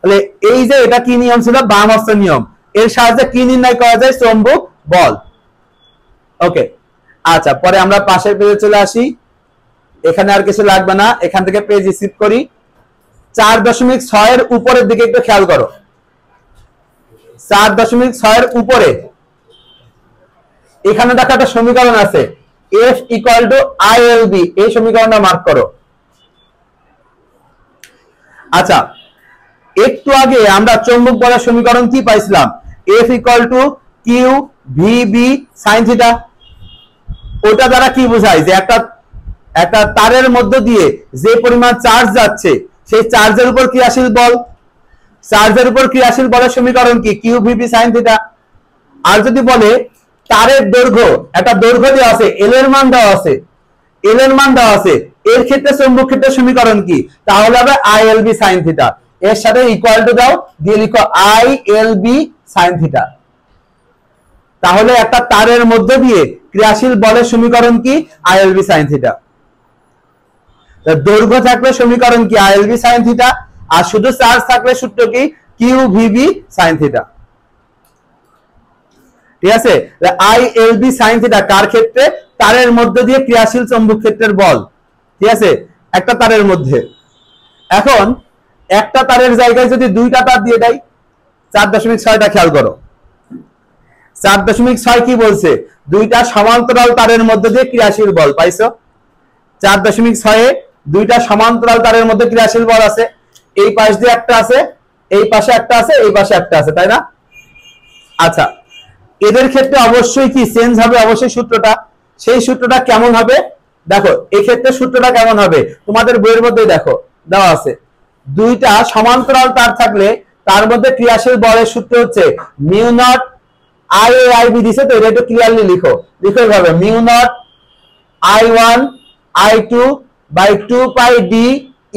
তাহলে এই যে এটা কি নিয়ম ছিল? বাম হস্ত নিয়ম। এর সাহায্যে কি নির্ণয় করা যায়? চৌম্বক বল। ওকে, আচ্ছা পরে আমরা পাশের পেজে চলে আসি। এখানে আর কিছু লাগবে না, এখান থেকে পেজ রিসিভ করি। 4.6 এর উপরের দিকে একটু খেয়াল করো। 4.6 এর উপরে এখানে দেখো একটা সমীকরণ আছে, F = ILB। এই সমীকরণটা মার্ক করো। আচ্ছা একটু আগে আমরা চৌম্বক বলের সমীকরণ কি পাইছিলাম? F = QVB sin θ। ওটা দ্বারা কি বোঝায়? যে একটা তারের মধ্য দিয়ে যে পরিমাণ চার্জ যাচ্ছে, সেই চার্জের উপর ক্রিয়াশীল বল। চার্জের উপর ক্রিয়াশীল বলের সমীকরণ কি? QVB sin θ। আর যদি বলে তারের দৈর্ঘ্য, একটা দৈর্ঘ্য দেওয়া আছে, L এর মান দেওয়া আছে, L এর মান দেওয়া আছে, এর ক্ষেত্রে চৌম্বক ক্ষেত্রের সমীকরণ কি? তাহলে হবে ILB sin θ। এর সাথে ইকুয়াল টু দাও, দিয়ে লিখো ILB sin θ। তাহলে একটা তারের মধ্য দিয়ে ক্রিয়াশীল বলের সমীকরণ কি? আইএলবি সাইন থিটা। দৈর্ঘ্য থাকলে সমীকরণ কি? আইএলবি সাইন থিটা। আর শুধু চার্জ থাকলে সূত্র কি? Q VB sine theta. ঠিক আছে, আইএলবি সাইন থিটা কার ক্ষেত্রে? তারের মধ্যে দিয়ে ক্রিয়াশীল চৌম্বক ক্ষেত্রের বল। ঠিক আছে, একটা তারের মধ্যে। এখন একটা তারের জায়গায় যদি দুইটা তার দিয়ে দেয়, 4.6টা খেয়াল করো। 4.6 কি বলছে? দুইটা সমান্তরাল তারের মধ্যে দিয়ে ক্রিয়াশীল বল পাইছো। 4.6 দুইটা সমান্তরাল তারের মধ্যে ক্রিয়াশীল বল আছে। এই পাশ দিয়ে একটা আছে, এই পাশে একটা আছে, এই পাশে একটা আছে, তাই না? আচ্ছা, এদের ক্ষেত্রে অবশ্যই কি চেঞ্জ হবে? অবশ্যই সূত্রটা। সেই সূত্রটা কেমন হবে দেখো। এই ক্ষেত্রে সূত্রটা কেমন হবে তোমাদের বইয়ের মধ্যে দেখো দেওয়া আছে। দুইটা সমান্তরাল তার থাকলে তার মধ্যে ক্রিয়াশীল বলের সূত্র হচ্ছে mu not I a I b দিছে, তো এটা একটু ক্লিয়ারলি লিখো। লিখো এইভাবে, mu naught I1 I2 by 2 pi d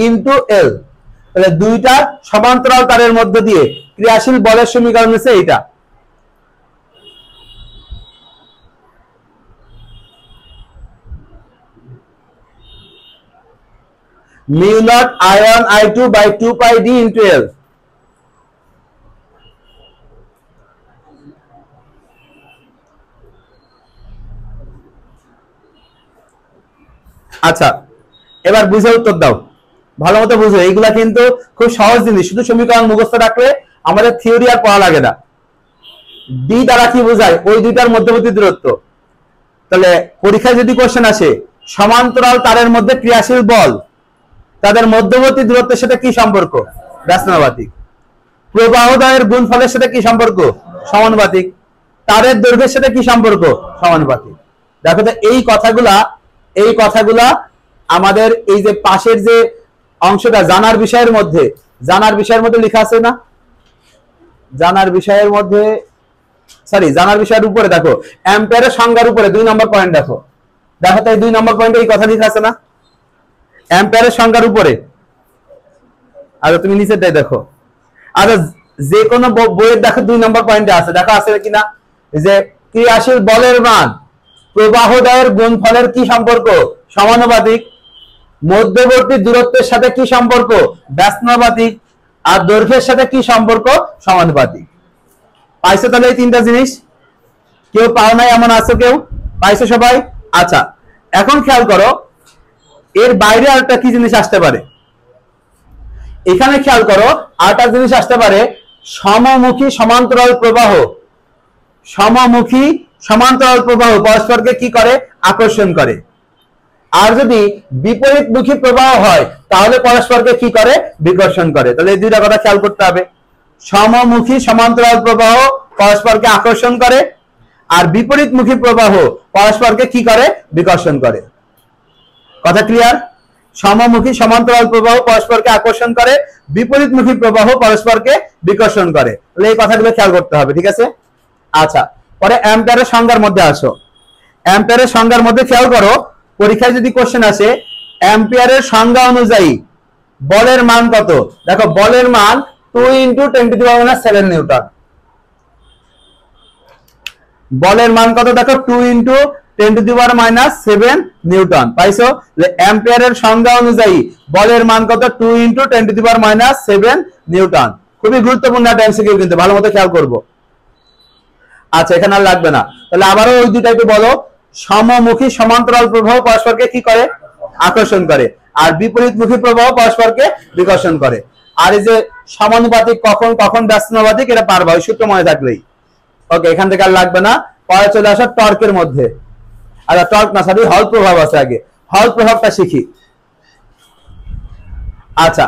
into l. তাহলে দুইটা সমান্তরাল তারের মধ্যে দিয়ে ক্রিয়াশীল বলের সমীকরণ হচ্ছে এইটা। Mu naught I1 I2 by 2 pi d into l. আচ্ছা, এবার বুঝে উত্তর দাও, ভালো মতো বুঝো। এইগুলা কিন্তু খুব সহজ জিনিস, শুধু সমীকরণ মুখস্থ রাখলে আমাদের থিওরি আর পড়া লাগে না। ডি দ্বারা কি বোঝায়? ওই দুইটার মধ্যবর্তী দূরত্ব। তাহলে পরীক্ষায় যদি কোশ্চেন আসে সমান্তরাল তারের মধ্যে ক্রিয়াশীল বল, তাদের মধ্যবর্তী দূরত্বের সাথে কি সম্পর্ক? ব্যস্তানুপাতিক। প্রবাহদ্বয়ের গুণফলের সাথে কি সম্পর্ক? সমানুপাতিক। তারের দৈর্ঘ্যের সাথে কি সম্পর্ক? সমানুপাতিক। দেখো তো এই কথাগুলা আমাদের এই যে পাশের যে অংশটা জানার বিষয়ের মধ্যে লেখা আছে না? জানার বিষয়ের মধ্যে, সরি জানার বিষয়ের উপরে দেখো, অ্যাম্পিয়ারের সংজ্ঞার উপরে 2 নম্বর পয়েন্ট দেখো। দেখো তো এই 2 নম্বর পয়েন্টে এই কথা লেখা আছে না? অ্যাম্পিয়ারের সংজ্ঞার উপরে। আর তুমি নিচেরটাই দেখো। আর যে কোনো বইয়ের দেখো 2 নম্বর পয়েন্টে আছে, দেখো আছে কিনা? যে ক্রিয়াশীল বলের মান প্রবাহদ্বয়ের গুণফলের কি সম্পর্ক? সমানুপাতিক। মধ্যবর্তী দূরত্বের সাথে কি সম্পর্ক? ব্যস্তানুপাতিক। আর দৈর্ঘ্যের সাথে কি সম্পর্ক? সমানুপাতিক। পাইছো তাহলে এই তিনটা জিনিস? কেউ পাও নাই এমন আছো? কেউ পাইছো সবাই? আচ্ছা, এখন খেয়াল করো এর বাইরে আরেকটা কি জিনিস আসতে পারে। এখানে খেয়াল করো আরেকটা জিনিস আসতে পারে, সমমুখী সমান্তরাল প্রবাহ। সমমুখী সমান্তরাল প্রবাহ পরস্পরকে কি করে? আকর্ষণ করে। আর যদি বিপরীতমুখী প্রবাহ হয় তাহলে পরস্পরকে কি করে? বিকর্ষণ করে। তাহলে এই দুইটা কথা খেয়াল করতে হবে। সমমুখী সমান্তরাল প্রবাহ পরস্পরকে আকর্ষণ করে, আর বিপরীতমুখী প্রবাহ পরস্পরকে কি করে? বিকর্ষণ করে। কথা ক্লিয়ার? সমমুখী সমান্তরাল প্রবাহ পরস্পরকে আকর্ষণ করে, বিপরীতমুখী প্রবাহ পরস্পরকে বিকর্ষণ করে। তাহলে এই কথাগুলো খেয়াল করতে হবে, ঠিক আছে? আচ্ছা, পরে অ্যাম্পিয়ারের সংজ্ঞার মধ্যে আসো। অ্যাম্পিয়ারের সংজ্ঞার মধ্যে খেয়াল করো, পরীক্ষায় যদি কোশ্চেন আসে অ্যাম্পিয়ারের সংজ্ঞা অনুযায়ী বলের মান কত? দেখো বলের মান 2 × 10⁻⁷ নিউটন। বলের মান কত? দেখো 2 × 10⁻⁷ নিউটন। পাইছো? অ্যাম্পিয়ারের সংজ্ঞা অনুযায়ী বলের মান কত? 2 × 10⁻⁷ নিউটন। খুবই গুরুত্বপূর্ণ একটা এমসিকিউ, কিন্তু ভালো মতো খেয়াল করবো। আচ্ছা, এখানে আর লাগবে না। তাহলে আবারও ওই দুইটা একটু বলো। সমমুখী সমান্তরাল প্রবাহ পরস্পরকে কি করে? আকর্ষণ করে। আর বিপরীতমুখী প্রবাহ পরস্পরকে বিকর্ষণ করে। আর এই যে সমানুপাতিক কখন কখন ব্যস্তানুপাতিক, এটা পারবা ওই সূত্র মনে থাকলেই। ওকে, এখান থেকে আর লাগবে না। পরে চলে আসা টর্কের মধ্যে। আচ্ছা, টর্ক না, সরি হল প্রভাব আছে। আগে হল প্রভাবটা শিখি। আচ্ছা,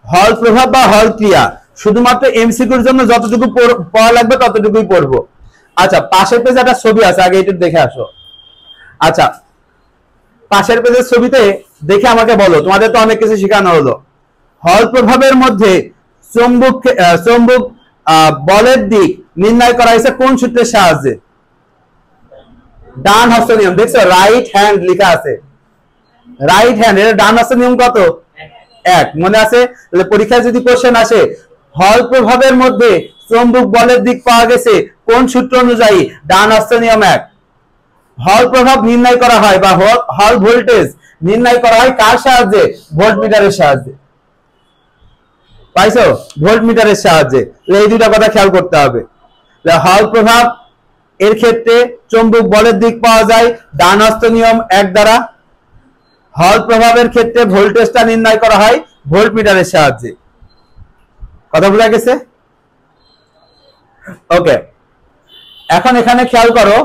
হল প্রভাব বা হল ক্রিয়া শুধুমাত্র এমসিকিউর জন্য যতটুকু পড়া লাগবে ততটুকুই পড়বো। আচ্ছা, পাশের পেজে একটা ছবি আছে, আগে এটা দেখে আসো। আচ্ছা, পাশের পেজের ছবিতে দেখে আমাকে বলো, তোমাদের তো অনেক কিছু শেখানো হলো। হল প্রভাবের মধ্যে চুম্বক বলের দিক নির্ণয় করা হয়েছে কোন সূত্রের সাহায্যে? ডান হস্ত নিয়ম। দেখছো রাইট হ্যান্ড লেখা আছে। রাইট হ্যান্ড, এর ডান হস্ত নিয়ম কত? 1। মনে আছে? তাহলে পরীক্ষায় যদি কোশ্চেন আসে হল প্রভাবের মধ্যে চুম্বক বলের দিক পাওয়া গেছে কোন সূত্র অনুযায়ী? ডান হস্ত নিয়ম 1। হল প্রভাব নির্ণয় করা হয় বা হল ভোল্টেজ নির্ণয় করা হয় কার সাহায্যে? ভোল্টমিটারের সাহায্যে। পাইছো? ভোল্টমিটারের সাহায্যে। এই দুটো কথা খেয়াল করতে হবে। হল প্রভাব এর ক্ষেত্রে চৌম্বক বলের দিক পাওয়া যায় ডান হস্ত নিয়ম 1 দ্বারা। হল প্রভাবের ক্ষেত্রে ভোল্টেজটা নির্ণয় করা হয় ভোল্টমিটারের সাহায্যে। কথা বোঝা গেছে? ওকে, এখন এখানে খেয়াল করো,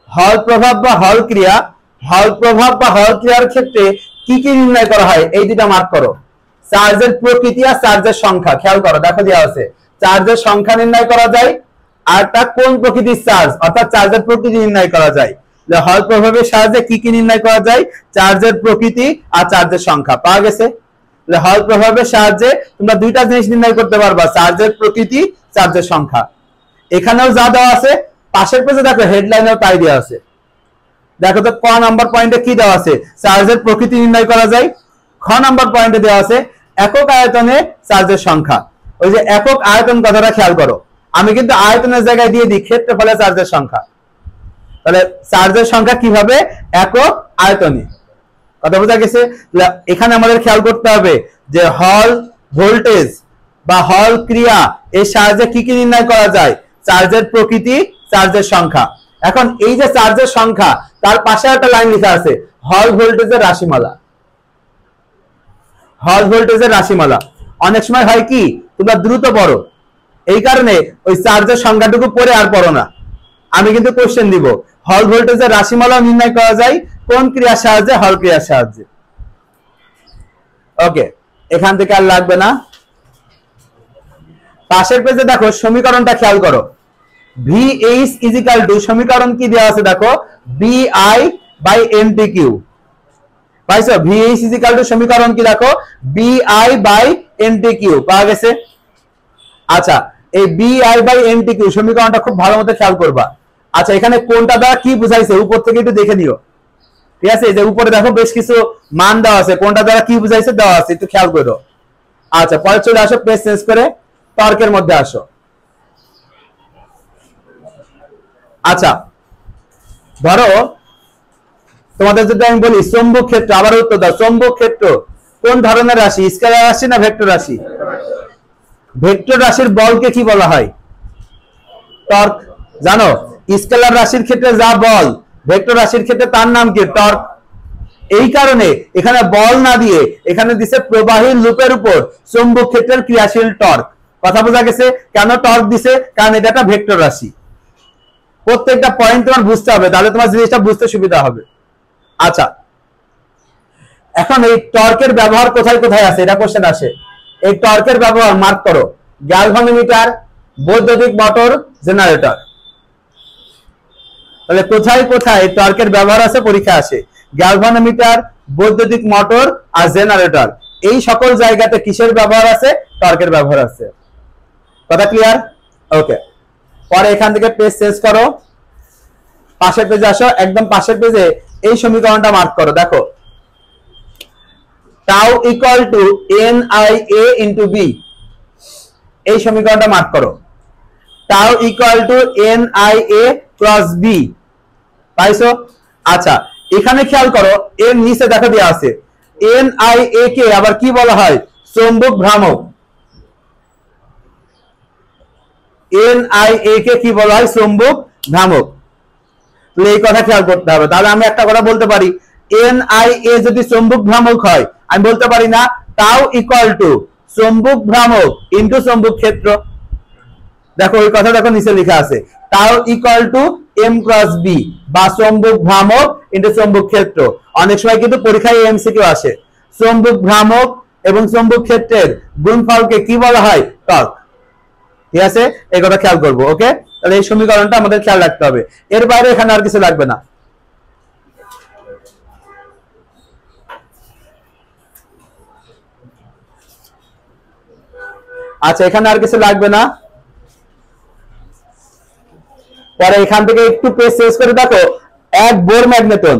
হল প্রভাব বা হল ক্রিয়া, হল প্রভাব বা হল ক্রিয়ার ক্ষেত্রে কি কি নির্ণয় করা হয় এই দুটো মার্ক করো। চার্জের প্রকৃতি আর চার্জের সংখ্যা খেয়াল করো, দেখো দেওয়া আছে চার্জের সংখ্যা নির্ণয় করা যায় আর তা কোন প্রকৃতির চার্জ অর্থাৎ চার্জের প্রকৃতি নির্ণয় করা যায়। হল প্রভাবের সাহায্যে কি কি নির্ণয় করা যায়? চার্জের প্রকৃতি আর চার্জের সংখ্যা পাওয়া গেছে। হল প্রভাবের সাহায্যে তোমরা দুইটা জিনিস নির্ণয় করতে পারবা, চার্জের প্রকৃতি, চার্জের সংখ্যা। এখানেও যা দেওয়া আছে পাশের পেজে দেখো হেডলাইনেও তাই দেওয়া আছে। দেখো তো ক নাম্বার পয়েন্টে কি দেওয়া আছে? চার্জের প্রকৃতি নির্ণয় করা যায়। খ নাম্বার পয়েন্টে দেওয়া আছে একক আয়তনে চার্জের সংখ্যা। ওই যে একক আয়তন কথাটা খেয়াল করো, আমি কিন্তু আয়তনের জায়গায় দিয়ে দিই ক্ষেত্রফলে চার্জের সংখ্যা। তাহলে চার্জের সংখ্যা কিভাবে? একক আয়তনে। কথা বোঝা গেছে? এখানে আমাদের খেয়াল করতে হবে যে হল ভোল্টেজ বা হল ক্রিয়া এর সাহায্যে কি কি নির্ণয় করা যায়? চার্জের প্রকৃতি, চার্জের সংখ্যা। এখন এই যে চার্জের সংখ্যা তার পাশে একটা লাইন লেখা আছে হল ভোল্টেজের রাশিমালা। হল ভোল্টেজের রাশিমালা অনেক সময় হয় কি তোমরা দ্রুত পড়ো, এই কারণে ওই চার্জের সংখ্যাটুকু পড়ে আর পড়ো না। আমি কিন্তু কোশ্চেন দিব, হল ভোল্টেজের রাশিমালা নির্ণয় করা যায় কোন ক্রিয়ার সাহায্যে? হল ক্রিয়ার সাহায্যে। ওকে, এখান থেকে আর লাগবে না। পাশের পেজে দেখো সমীকরণটা খেয়াল করো, VH ইজিক্যাল টু সমীকরণ কি দেওয়া আছে দেখো BI বাই NTQ। পাইছো? VH ইজিক্যাল টু সমীকরণ কি দেখো BI বাই NTQ পাওয়া গেছে। আচ্ছা, এই BI বাই NTQ সমীকরণটা খুব ভালো মতো খেয়াল করবা। আচ্ছা, এখানে কোনটা দ্বারা কি বুঝাইছে উপর থেকে একটু দেখে নিও, ঠিক আছে? এই যে উপরে দেখো বেশ কিছু মান দেওয়া আছে, কোনটা দ্বারা কি বুঝাইছে দেওয়া আছে, একটু খেয়াল করো। আচ্ছা, পরে চলে আসো, পেজ চেঞ্জ করে তর্কের মধ্যে আসো। আচ্ছা, ধরো তোমাদের যদি আমি বলি চৌম্বক ক্ষেত্র, আবার উত্তর দাও। চৌম্বক ক্ষেত্র কোন ধরনের রাশি? স্কেলার রাশি না ভেক্টর রাশি? ভেক্টর রাশির বলকে কি বলা হয়? টর্ক। জানো স্কেলার রাশির ক্ষেত্রে যা বল, ভেক্টর রাশির ক্ষেত্রে তার নাম কি? টর্ক। এই কারণে এখানে বল না দিয়ে এখানে দিছে প্রবাহী লুপের উপর চৌম্বক ক্ষেত্রের ক্রিয়াশীল টর্ক। কথা বোঝা গেছে? কেন টর্ক দিছে? কারণ এটা একটা ভেক্টর রাশি। প্রত্যেকটা পয়েন্ট তোমার বুঝতে হবে, তাহলে তোমার জিনিসটা বুঝতে সুবিধা হবে। আচ্ছা, এখন এই টর্কের ব্যবহার কোথায় কোথায় আছে এটা কোশ্চেন আসে। এই টর্কের ব্যবহার মার্ক করো, গ্যালভানোমিটার, বৈদ্যুতিক মোটর, জেনারেটর। তাহলে কোথায় কোথায় টর্কের ব্যবহার আছে পরীক্ষা আসে? গ্যালভানোমিটার, বৈদ্যুতিক মোটর আর জেনারেটর, এই সকল জায়গাতে কিসের ব্যবহার আছে? টর্কের ব্যবহার আছে। কথা ক্লিয়ার? ওকে, পরে এখান থেকে পেজ চেঞ্জ করো, পাশের পেজে আসো। একদম পাশের পেজে এই সমীকরণটা মার্ক করো, দেখো tau equal to NIA into B। এই সমীকরণটা মার্ক করো, tau equal to NIA cross B। পাইছো? আচ্ছা, এখানে খেয়াল করো, এর নিচে দেখা দেওয়া আছে NIA কে আবার কি বলা হয়? চৌম্বক ভ্রামক। NIA কে কি বলা হয়? চৌম্বক ভ্রামক। এই কথা খেয়াল করতে হবে। তাহলে আমি একটা কথা বলতে পারি, NIA যদি চৌম্বক ভ্রামক হয়, আমি বলতে পারি না টাউ ইকুয়াল টু চৌম্বক ভ্রামক ইনটু চৌম্বক ক্ষেত্র। দেখো ওই কথা দেখো নিচে লেখা আছে tau equal to M cross B বা চৌম্বক ভ্রামক ইনটু চৌম্বক ক্ষেত্র। অনেক সময় কিন্তু পরীক্ষায় MCকিউ আসে। চৌম্বক ভ্রামক এবং চৌম্বক ক্ষেত্রের গুণফলকে কি বলা হয়? টর্ক। ঠিক আছে, এই কথা খেয়াল করবো। ওকে, তাহলে এই সমীকরণটা আমাদের খেয়াল রাখতে হবে, এর বাইরে এখানে আর কিছু লাগবে না। আচ্ছা, এখানে আর কিছু লাগবে না। পরে এখান থেকে একটু পেজ চেঞ্জ করে দেখো, এক বোর ম্যাগনেটন,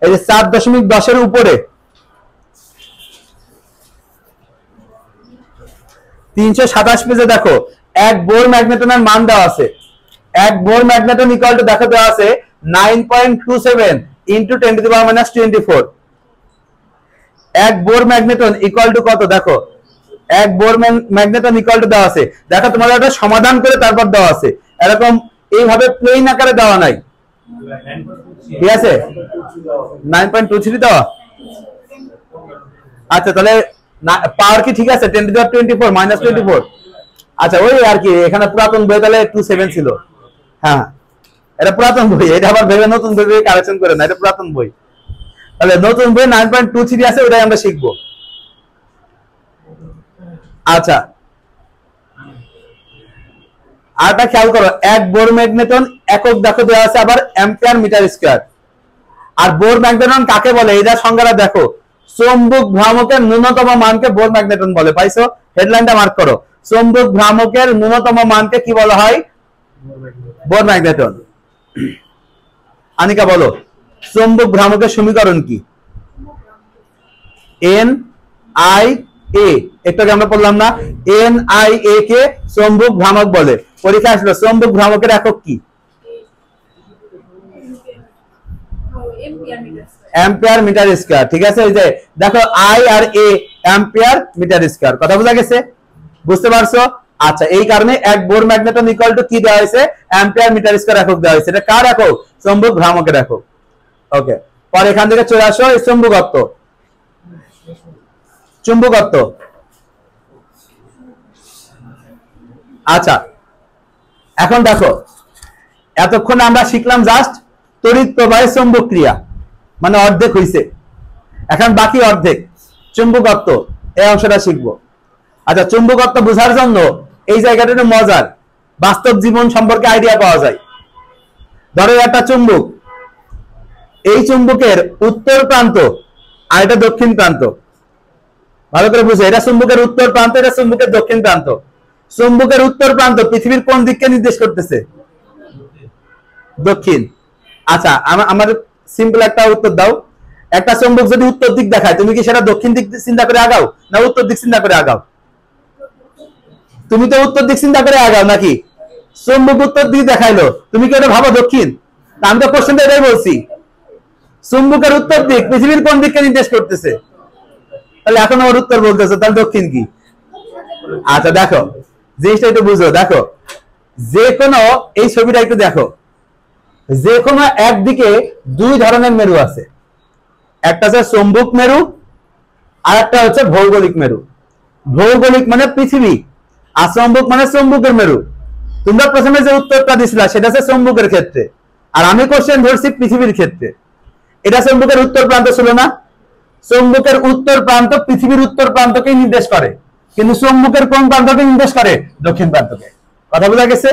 এই যে 7.10 এর উপরে 327 পেজে দেখো এক বোর ম্যাগনেটনের মান দেওয়া আছে। এক বোর ম্যাগনেটন ইকুয়াল টু দেখো দেওয়া আছে 9.27 ইনটু 10⁻24। এক বোর ম্যাগনেটন ইকুয়াল টু কত দেখো, এক বোর ম্যাগনেটন ইকুয়াল টু দেওয়া আছে। দেখো তোমাদের একটা সমাধান করে তারপর দেওয়া আছে, এরকম এইভাবে প্লেন আকারে দেওয়া নাই, ঠিক আছে? 9.23 দেওয়া। আচ্ছা তাহলে পাওয়ার কি ঠিক আছে? 10⁻24 -24। আচ্ছা ওই আর কি, এখানে পুরাতন বই তাহলে 27 ছিল। হ্যাঁ এটা পুরাতন বই, এটা আবার ভেবে নতুন বই কারেকশন করে না, এটা পুরাতন বই। তাহলে নতুন বই 9.23 আছে, ওটাই আমরা শিখবো। আচ্ছা আরটা খেয়াল করো, এক বোর ম্যাগনেটন একক দেখো দেওয়া আছে আবার অ্যাম্পিয়ার মিটার স্কয়ার। আর বোর ম্যাগনেটন কাকে বলে এটা সংজ্ঞাটা দেখো, চৌম্বক ভ্রামকের ন্যূনতম মানকে বোর ম্যাগনেটন বলে। পাইছো? হেডলাইনটা মার্ক করো, চৌম্বক ভ্রামকের ন্যূনতম মানকে কি বলা হয়? Bohr magneton. আনিকা বলো চৌম্বক ভ্রামকের সমীকরণ কি? এন আই এ, একটু আগে আমরা বললাম না, এন আই এ কে চৌম্বক ভ্রামক বলে। পরীক্ষা আসলো চৌম্বক ভ্রামকের একক কি? Ampere metre square. ঠিক আছে, এই যে দেখো আই আর এ অ্যাম্পিয়ার মিটার স্কয়ার, কথা বোঝা গেছে? বুঝতে পারছো? আচ্ছা এই কারণে এক বোর ম্যাগনেটন ইকুয়াল টু কি দেওয়া হয়েছে? অ্যাম্পিয়ার মিটার স্কয়ার একক দেওয়া হয়েছে। এটা কার একক? চৌম্বক ভ্রামকের একক। ওকে, পর এখান থেকে চলে আসো চুম্বকত্ব। চুম্বকত্ব, আচ্ছা এখন দেখো এতক্ষণ আমরা শিখলাম জাস্ট তড়িৎ প্রবাহের চৌম্বক ক্রিয়া, মানে অর্ধেক হইছে, এখন বাকি অর্ধেক চুম্বকত্ব, এই অংশটা শিখবো। আচ্ছা চুম্বকত্ব বোঝার জন্য এই জায়গাটা একটু মজার, বাস্তব জীবন সম্পর্কে আইডিয়া পাওয়া যায়। ধরো একটা চুম্বক, এই চুম্বকের উত্তর প্রান্ত আর এটা দক্ষিণ প্রান্ত, ভালো করে বুঝো, এটা চুম্বকের উত্তর প্রান্ত, এটা চুম্বকের দক্ষিণ প্রান্ত। চুম্বকের উত্তর প্রান্ত পৃথিবীর কোন দিককে নির্দেশ করতেছে? দক্ষিণ। আচ্ছা আমার সিম্পল একটা উত্তর দাও, একটা চুম্বক যদি উত্তর দিক দেখায় তুমি কি সেটা দক্ষিণ দিক চিন্তা করে আগাও না উত্তর দিক চিন্তা করে আগাও? তুমি তো উত্তর দিক চিন্তা করে আগাও নাকি? চুম্বক উত্তর দিক দেখাইলো, তুমি কি এটা ভাবো দক্ষিণ? আমি তো কোশ্চেনটা এটাই বলছি, চুম্বকের উত্তর দিক পৃথিবীর কোন দিককে নির্দেশ করতেছে? তাহলে এখন ওর উত্তর বলতেছে, তাহলে দক্ষিণ কি? আচ্ছা দেখো জিনিসটা একটু বুঝো, দেখো যে কোনো এই ছবিটা একটু দেখো, যে কোনো একদিকে দুই ধরনের মেরু আছে, একটা হচ্ছে চৌম্বক মেরু আর একটা হচ্ছে ভৌগোলিক মেরু। ভৌগোলিক মানে পৃথিবী, আর চৌম্বক মানে চৌম্বকের মেরু। তোমরা প্রথমে যে উত্তরটা দিছিলা সেটা হচ্ছে চৌম্বকের ক্ষেত্রে, আর আমি কোশ্চেন ধরছি পৃথিবীর ক্ষেত্রে। এটা চৌম্বকের উত্তর প্রান্ত ছিল না? চৌম্বকের উত্তর প্রান্ত পৃথিবীর উত্তর প্রান্তকে নির্দেশ করে, কিন্তু চৌম্বকের কোন প্রান্তকে নির্দেশ করে? দক্ষিণ প্রান্তকে। কথা বোঝা গেছে?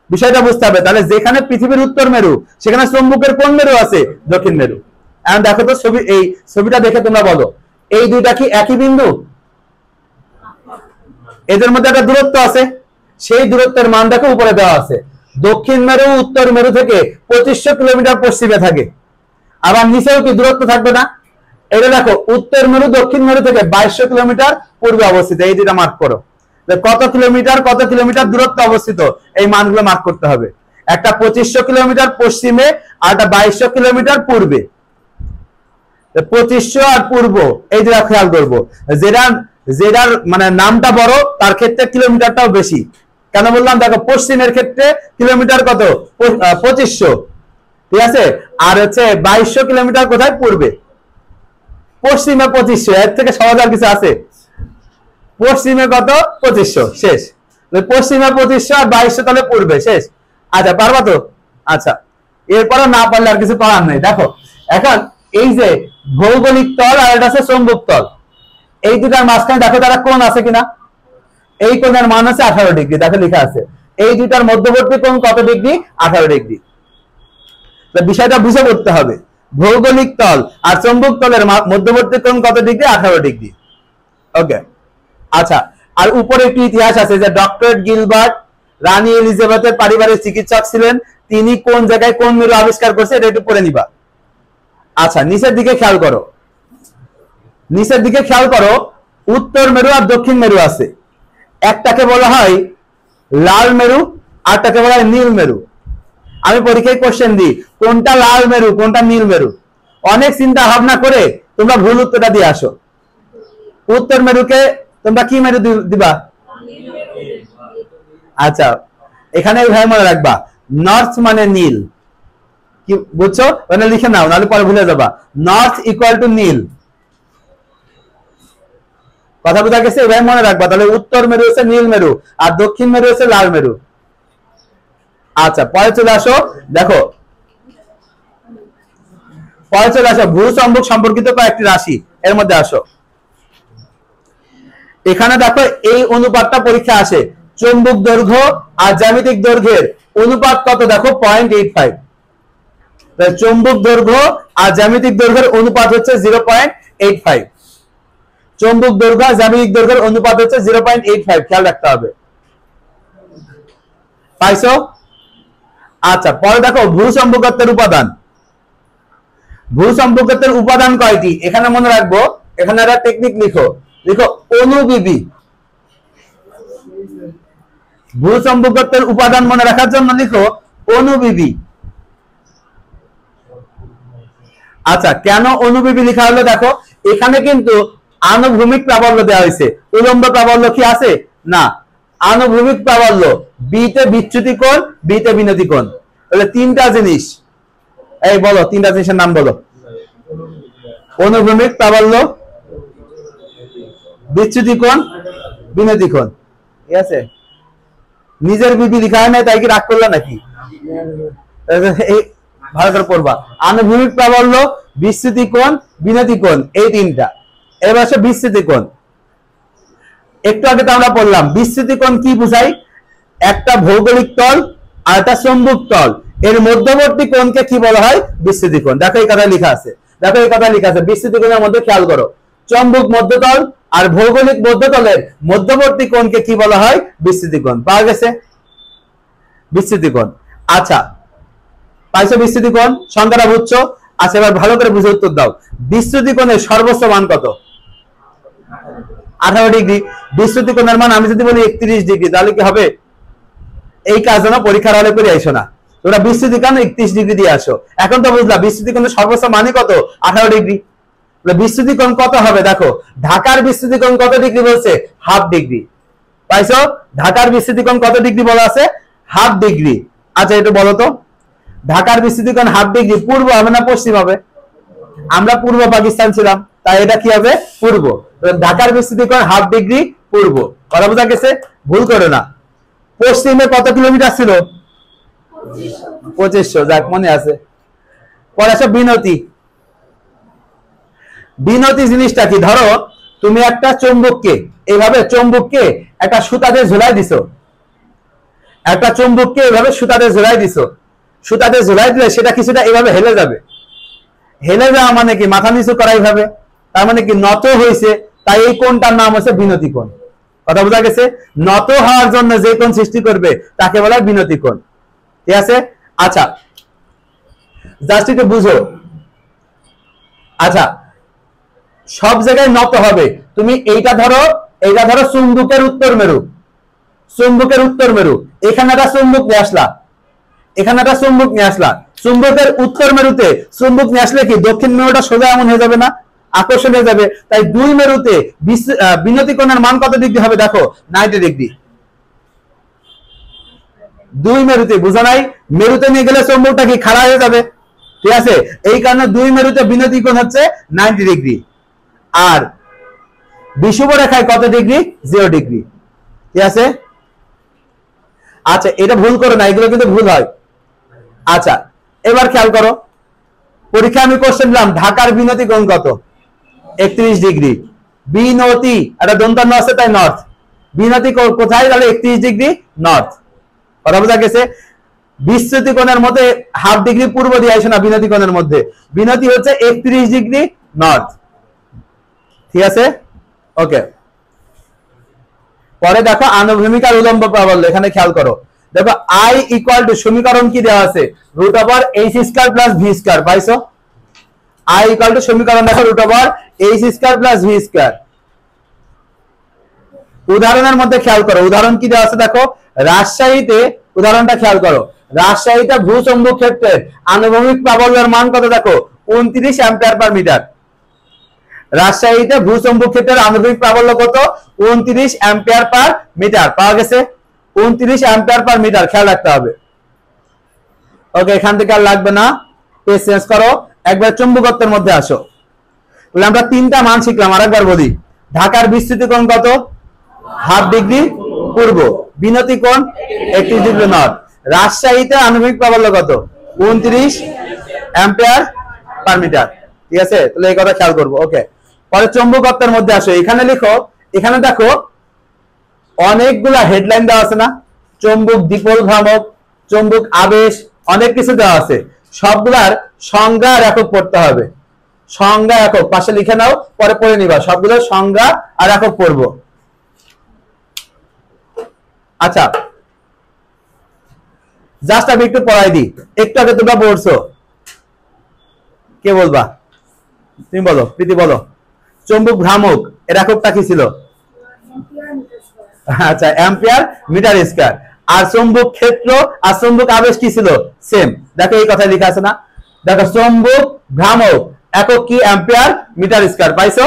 বিষয়টা বুঝতে হবে। তাহলে যেখানে পৃথিবীর উত্তর মেরু সেখানে চৌম্বকের কোন মেরু আছে? দক্ষিণ মেরু। এখন দেখো তো ছবি, এই ছবিটা দেখে তোমরা বলো এই দুইটা কি একই বিন্দু? এদের মধ্যে একটা দূরত্ব আছে, সেই দূরত্বের মান দেখো উপরে দেওয়া আছে। দক্ষিণ মেরু উত্তর মেরু থেকে 2500 কিলোমিটার পশ্চিমে থাকে, আবার নিচেও কি দূরত্ব থাকবে না? এটা দেখো উত্তর মেরু দক্ষিণ মেরু থেকে 2200 কিলোমিটার পূর্বে অবস্থিত। এই দুটা মার্ক করো, কত কিলোমিটার কত কিলোমিটার দূরত্ব অবস্থিত, এই মানগুলো মার্ক করতে হবে। একটা 2500 কিলোমিটার পশ্চিমে আর একটা 2200 কিলোমিটার পূর্বে। 2500 আর পূর্ব, এই দুটা খেয়াল করবো। যেটার মানে নামটা বড় তার ক্ষেত্রে কিলোমিটারটাও বেশি। কেন বললাম? দেখো পশ্চিমের ক্ষেত্রে কিলোমিটার কত? 2500, ঠিক আছে? আর হচ্ছে 2200 কিলোমিটার কোথায়? পূর্বে। পশ্চিমে 2500, এর থেকে সহজ আর কিছু আছে? পশ্চিমে কত? 2500, শেষ। পশ্চিমে 2500 আর 2200, তাহলে পূর্বে, শেষ। আচ্ছা পারবা তো? আচ্ছা এরপরে না পারলে আর কিছু করার নেই। দেখো এখন এই যে ভৌগোলিক তল আর এটা হচ্ছে চৌম্বক তল, এই দুটার মাঝখানে দেখো তারা কোণ আছে কিনা? এই কোণের মান আছে 18 ডিগ্রি, দেখো লেখা আছে। এই দুটার মধ্যবর্তী কোণ কত ডিগ্রি? 18 ডিগ্রি। বিষয়টা বুঝে করতে হবে, ভৌগোলিক তল আর চৌম্বক তলের মধ্যবর্তী কোণ কত ডিগ্রি? 18 ডিগ্রি। ওকে, আচ্ছা আর উপরে একটি ইতিহাস আছে যে ডক্টর গিলবার্ট রানী এলিজাবেথের পারিবারিক চিকিৎসক ছিলেন, তিনি কোন জায়গায় কোন মেরু আবিষ্কার করছে এটা একটু পড়ে নিবা। আচ্ছা নিচের দিকে খেয়াল করো, নিচের দিকে খেয়াল করো, উত্তর মেরু আর দক্ষিণ মেরু আছে। একটাকে বলা হয় লাল মেরু, আরটাকে বলা হয় নীল মেরু। আমি পরীক্ষায় কোশ্চেন দিই কোনটা লাল মেরু কোনটা নীল মেরু, অনেক চিন্তা ভাবনা করে তোমরা ভুল উত্তরটা দিয়ে আসো। উত্তর মেরুকে তোমরা কি মেরু দিবা? আচ্ছা এখানে ভাই মনে রাখবা নর্থ মানে নীল, কি বুঝছো? মানে লিখে নাও নাহলে পরে ভুলে যাবা। নর্থ ইকুয়াল টু নীল, কথা বোঝা গেছে? ভাই মনে রাখবা। তাহলে উত্তর মেরু হচ্ছে নীল মেরু আর দক্ষিণ মেরু হচ্ছে লাল মেরু। আচ্ছা পরে চলে আসো, দেখো পরে চলে আসো ভূচম্বক সম্পর্কিত কয়েকটি রাশি এর মধ্যে আসো। এখানে দেখো এই অনুপাতটা পরীক্ষা আসে, চৌম্বক দৈর্ঘ্য আর জ্যামিতিক দৈর্ঘ্যের অনুপাত কত দেখো 0.85। চৌম্বক দৈর্ঘ্য আর জ্যামিতিক দৈর্ঘ্যের অনুপাত হচ্ছে 0.85। চৌম্বক দৈর্ঘ্য আর জ্যামিতিক দৈর্ঘ্যের অনুপাত হচ্ছে 0.85, খেয়াল রাখতে হবে। পাইছো? আচ্ছা পরে দেখো ভূচম্বকত্বের উপাদান। ভূচম্বকত্বের উপাদান কয়টি এখানে মনে রাখবো, এখানে একটা টেকনিক লিখো, লিখো অনুবিবি। ভূচম্বকত্বের উপাদান মনে রাখার জন্য লিখো অনুবিবি। আচ্ছা কেন অনুবিবি লেখা হলো দেখো, এখানে কিন্তু আনুভূমিক প্রাবল্য দেওয়া হয়েছে, উলম্ব প্রাবল্য কি আছে? না, আনুভূমিক প্রাবল্য, বিতে বিচ্যুতি কোণ, বিতে বিনতি কোণ। তাহলে তিনটা জিনিস, এই বলো তিনটা জিনিসের নাম বলো। অনুভূমিক প্রাবল্য, বিচ্যুতি কোণ, বিনতি কোণ। ঠিক আছে? নিজের বিবি লেখা হয় নাই তাই কি রাগ করলো নাকি? এই ভালো করে পড়বা। আনুভূমিক প্রাবল্য, বিচ্যুতি কোণ, বিনতি কোণ, এই তিনটা। এবার আসে বিচ্যুতি কোণ। একটু আগে তো আমরা পড়লাম বিচ্যুতি কোণ কি বুঝাই, একটা ভৌগোলিক তল আর একটা চৌম্বক তল এর মধ্যবর্তী কোণকে কি বলা হয়? বিচ্যুতি কোণ। দেখো এই কথা লেখা আছে, দেখো এই কথা লেখা আছে। বিচ্যুতি কোণের মধ্যে খেয়াল করো, চৌম্বক মধ্যতল আর ভৌগোলিক মধ্যতলের মধ্যবর্তী কোণকে কি বলা হয়? বিচ্যুতি কোণ। পাওয়া গেছে বিচ্যুতি কোণ। আচ্ছা পাইছো বিচ্যুতি কোণ, সংখ্যাটা বুঝছো? আচ্ছা এবার ভালো করে বুঝে উত্তর দাও। বিচ্যুতি কোণের সর্বোচ্চ মান কত? 18 ডিগ্রি। বিচ্যুতি কোণের মান আমি যদি বলি 31 ডিগ্রি তাহলে কি হবে? এই কাজ যেন পরীক্ষার হলে করে আইসো না, তোমরা বিচ্যুতি কোণ 31 ডিগ্রি দিয়ে আসো। এখন তো বুঝলা বিচ্যুতি কোণের সর্বোচ্চ মানই কত? 18 ডিগ্রি। বিচ্যুতি কোণ কত হবে দেখো, ঢাকার বিচ্যুতি কোণ কত ডিগ্রি বলছে? Half degree. পাইছো? ঢাকার বিচ্যুতি কোণ কত ডিগ্রি বলা আছে? Half degree. আচ্ছা এটা বলো তো, ঢাকার বিচ্যুতি কোণ হাফ ডিগ্রি পূর্ব হবে না পশ্চিম হবে? আমরা পূর্ব পাকিস্তান ছিলাম তাই এটা কি হবে? পূর্ব। ঢাকার বিচ্যুতি কোণ হাফ ডিগ্রি পূর্ব। কথা বোঝা গেছে? ভুল করো না। পশ্চিমে কত কিলোমিটার ছিল? 2500। যাক মনে আছে। পরে আসো বিনতি। বিনতি জিনিসটা কি? ধরো তুমি একটা চৌম্বককে এইভাবে, চৌম্বককে একটা সুতাতে ঝুলাই দিছো, একটা চৌম্বককে এইভাবে সুতাতে ঝুলাই দিছো। সুতাতে ঝুলাই দিলে সেটা কিছুটা এইভাবে হেলে যাবে। হেলে যাওয়া মানে কি? মাথা নিচু করা এইভাবে, তার মানে কি নত হয়েছে, তাই এই কোণটার নাম হচ্ছে বিনতি কোণ। কথা বোঝা গেছে? নত হওয়ার জন্য যে কোণ সৃষ্টি করবে তাকে বলা হয় বিনতি কোণ। ঠিক আছে? আচ্ছা জাস্ট একটু বুঝো। আচ্ছা সব জায়গায় নত হবে। তুমি এইটা ধরো, এইটা ধরো চুম্বকের উত্তর মেরু, চুম্বকের উত্তর মেরু, এখানে একটা চুম্বক নিয়ে আসলা, এখানে একটা চুম্বক নিয়ে আসলা। চুম্বকের উত্তর মেরুতে চুম্বক নিয়ে আসলে কি দক্ষিণ মেরুটা সোজা এমন হয়ে যাবে না? আকর্ষণ হয়ে যাবে। তাই দুই মেরুতে বিনতি কোণের মান কত ডিগ্রি হবে দেখো? 90 ডিগ্রি। দুই মেরুতে, বুঝা নাই? মেরুতে নিয়ে গেলে চুম্বকটা কি খাড়া হয়ে যাবে? ঠিক আছে? এই কারণে দুই মেরুতে বিনতি কোণ হচ্ছে 90 ডিগ্রি। আর বিষুব রেখায় কত ডিগ্রি? 0 ডিগ্রি। ঠিক আছে? আচ্ছা এটা ভুল করো না, এগুলো কিন্তু ভুল হয়। আচ্ছা এবার খেয়াল করো, পরীক্ষা আমি কোশ্চেন দিলাম ঢাকার বিনতি কোণ কত? 31 ডিগ্রি। বিনতি একটা দন্তান্ন আছে তাই নর্থ। বিনতি কোথায়? তাহলে 31 ডিগ্রি নর্থ। কথা বোঝা গেছে? বিচ্যুতি কোণের মধ্যে হাফ ডিগ্রি পূর্ব দিয়ে আসে না বিনতি কোণের মধ্যে, বিনতি হচ্ছে 31 ডিগ্রি নর্থ। ঠিক আছে? ওকে। পরে দেখো আনুভূমিক আর উলম্ব প্রাবল্য, এখানে খেয়াল করো। দেখো I ইকুয়াল টু সমীকরণ কি দেওয়া আছে? Root over h square plus v square. পাইছো? I ইকুয়াল টু সমীকরণ দেখো root over h square plus v square. উদাহরণের মধ্যে খেয়াল করো, উদাহরণ কি দেওয়া আছে দেখো? রাজশাহীতে, উদাহরণটা খেয়াল করো, রাজশাহীতে ভূচৌম্বক ক্ষেত্রের আনুভূমিক প্রাবল্যের মান কত দেখো 29 অ্যাম্পিয়ার পার মিটার। রাজশাহীতে ভূচৌম্বক ক্ষেত্রের আনুভূমিক প্রাবল্য কত 29 অ্যাম্পিয়ার পার মিটার পাওয়া গেছে। 29 অ্যাম্পিয়ার পার মিটার, খেয়াল রাখতে হবে। ওকে, এখান থেকে আর লাগবে না, পেজ চেঞ্জ করো, একবার চুম্বকত্বের মধ্যে আসো। তাহলে আমরা তিনটা মান শিখলাম, আরেকবার বলি। ঢাকার বিস্তৃতি কোণ কত, হাফ ডিগ্রি পূর্ব, বিনতি কোণ 31 ডিগ্রি নর্থ। রাজশাহীতে আনুভূমিক প্রাবল্য কত 29 অ্যাম্পিয়ার পার মিটার, ঠিক আছে? তাহলে এই কথা খেয়াল করবো। ওকে, পরে চুম্বকত্বের মধ্যে আসো। এখানে লিখো, এখানে দেখো অনেকগুলা হেডলাইন দেওয়া আছে না, চুম্বক দ্বিপোল ভ্রামক, চুম্বক আবেশ, অনেক কিছু দেওয়া আছে। সবগুলার সংজ্ঞা আর একক পড়তে হবে। সংজ্ঞা একক পাশে লিখে নাও, পরে পড়ে নিবা। সবগুলোর সংজ্ঞা আর একক পড়বো। আচ্ছা, জাস্ট আমি একটু পড়াই দিই। একটু আগে তোমরা পড়ছো, কে বলবা? তুমি বলো, প্রীতি বলো। চুম্বক ভ্রামক এর এককটা কি ছিল? আচ্ছা, অ্যাম্পিয়ার মিটার স্কয়ার। আর চুম্বক ক্ষেত্র আর চুম্বক আবেশ কি ছিল? সেম। দেখো এই কথা লেখা আছে না, দেখো চুম্বক ভ্রামক একক কি? Ampere metre square. পাইছো?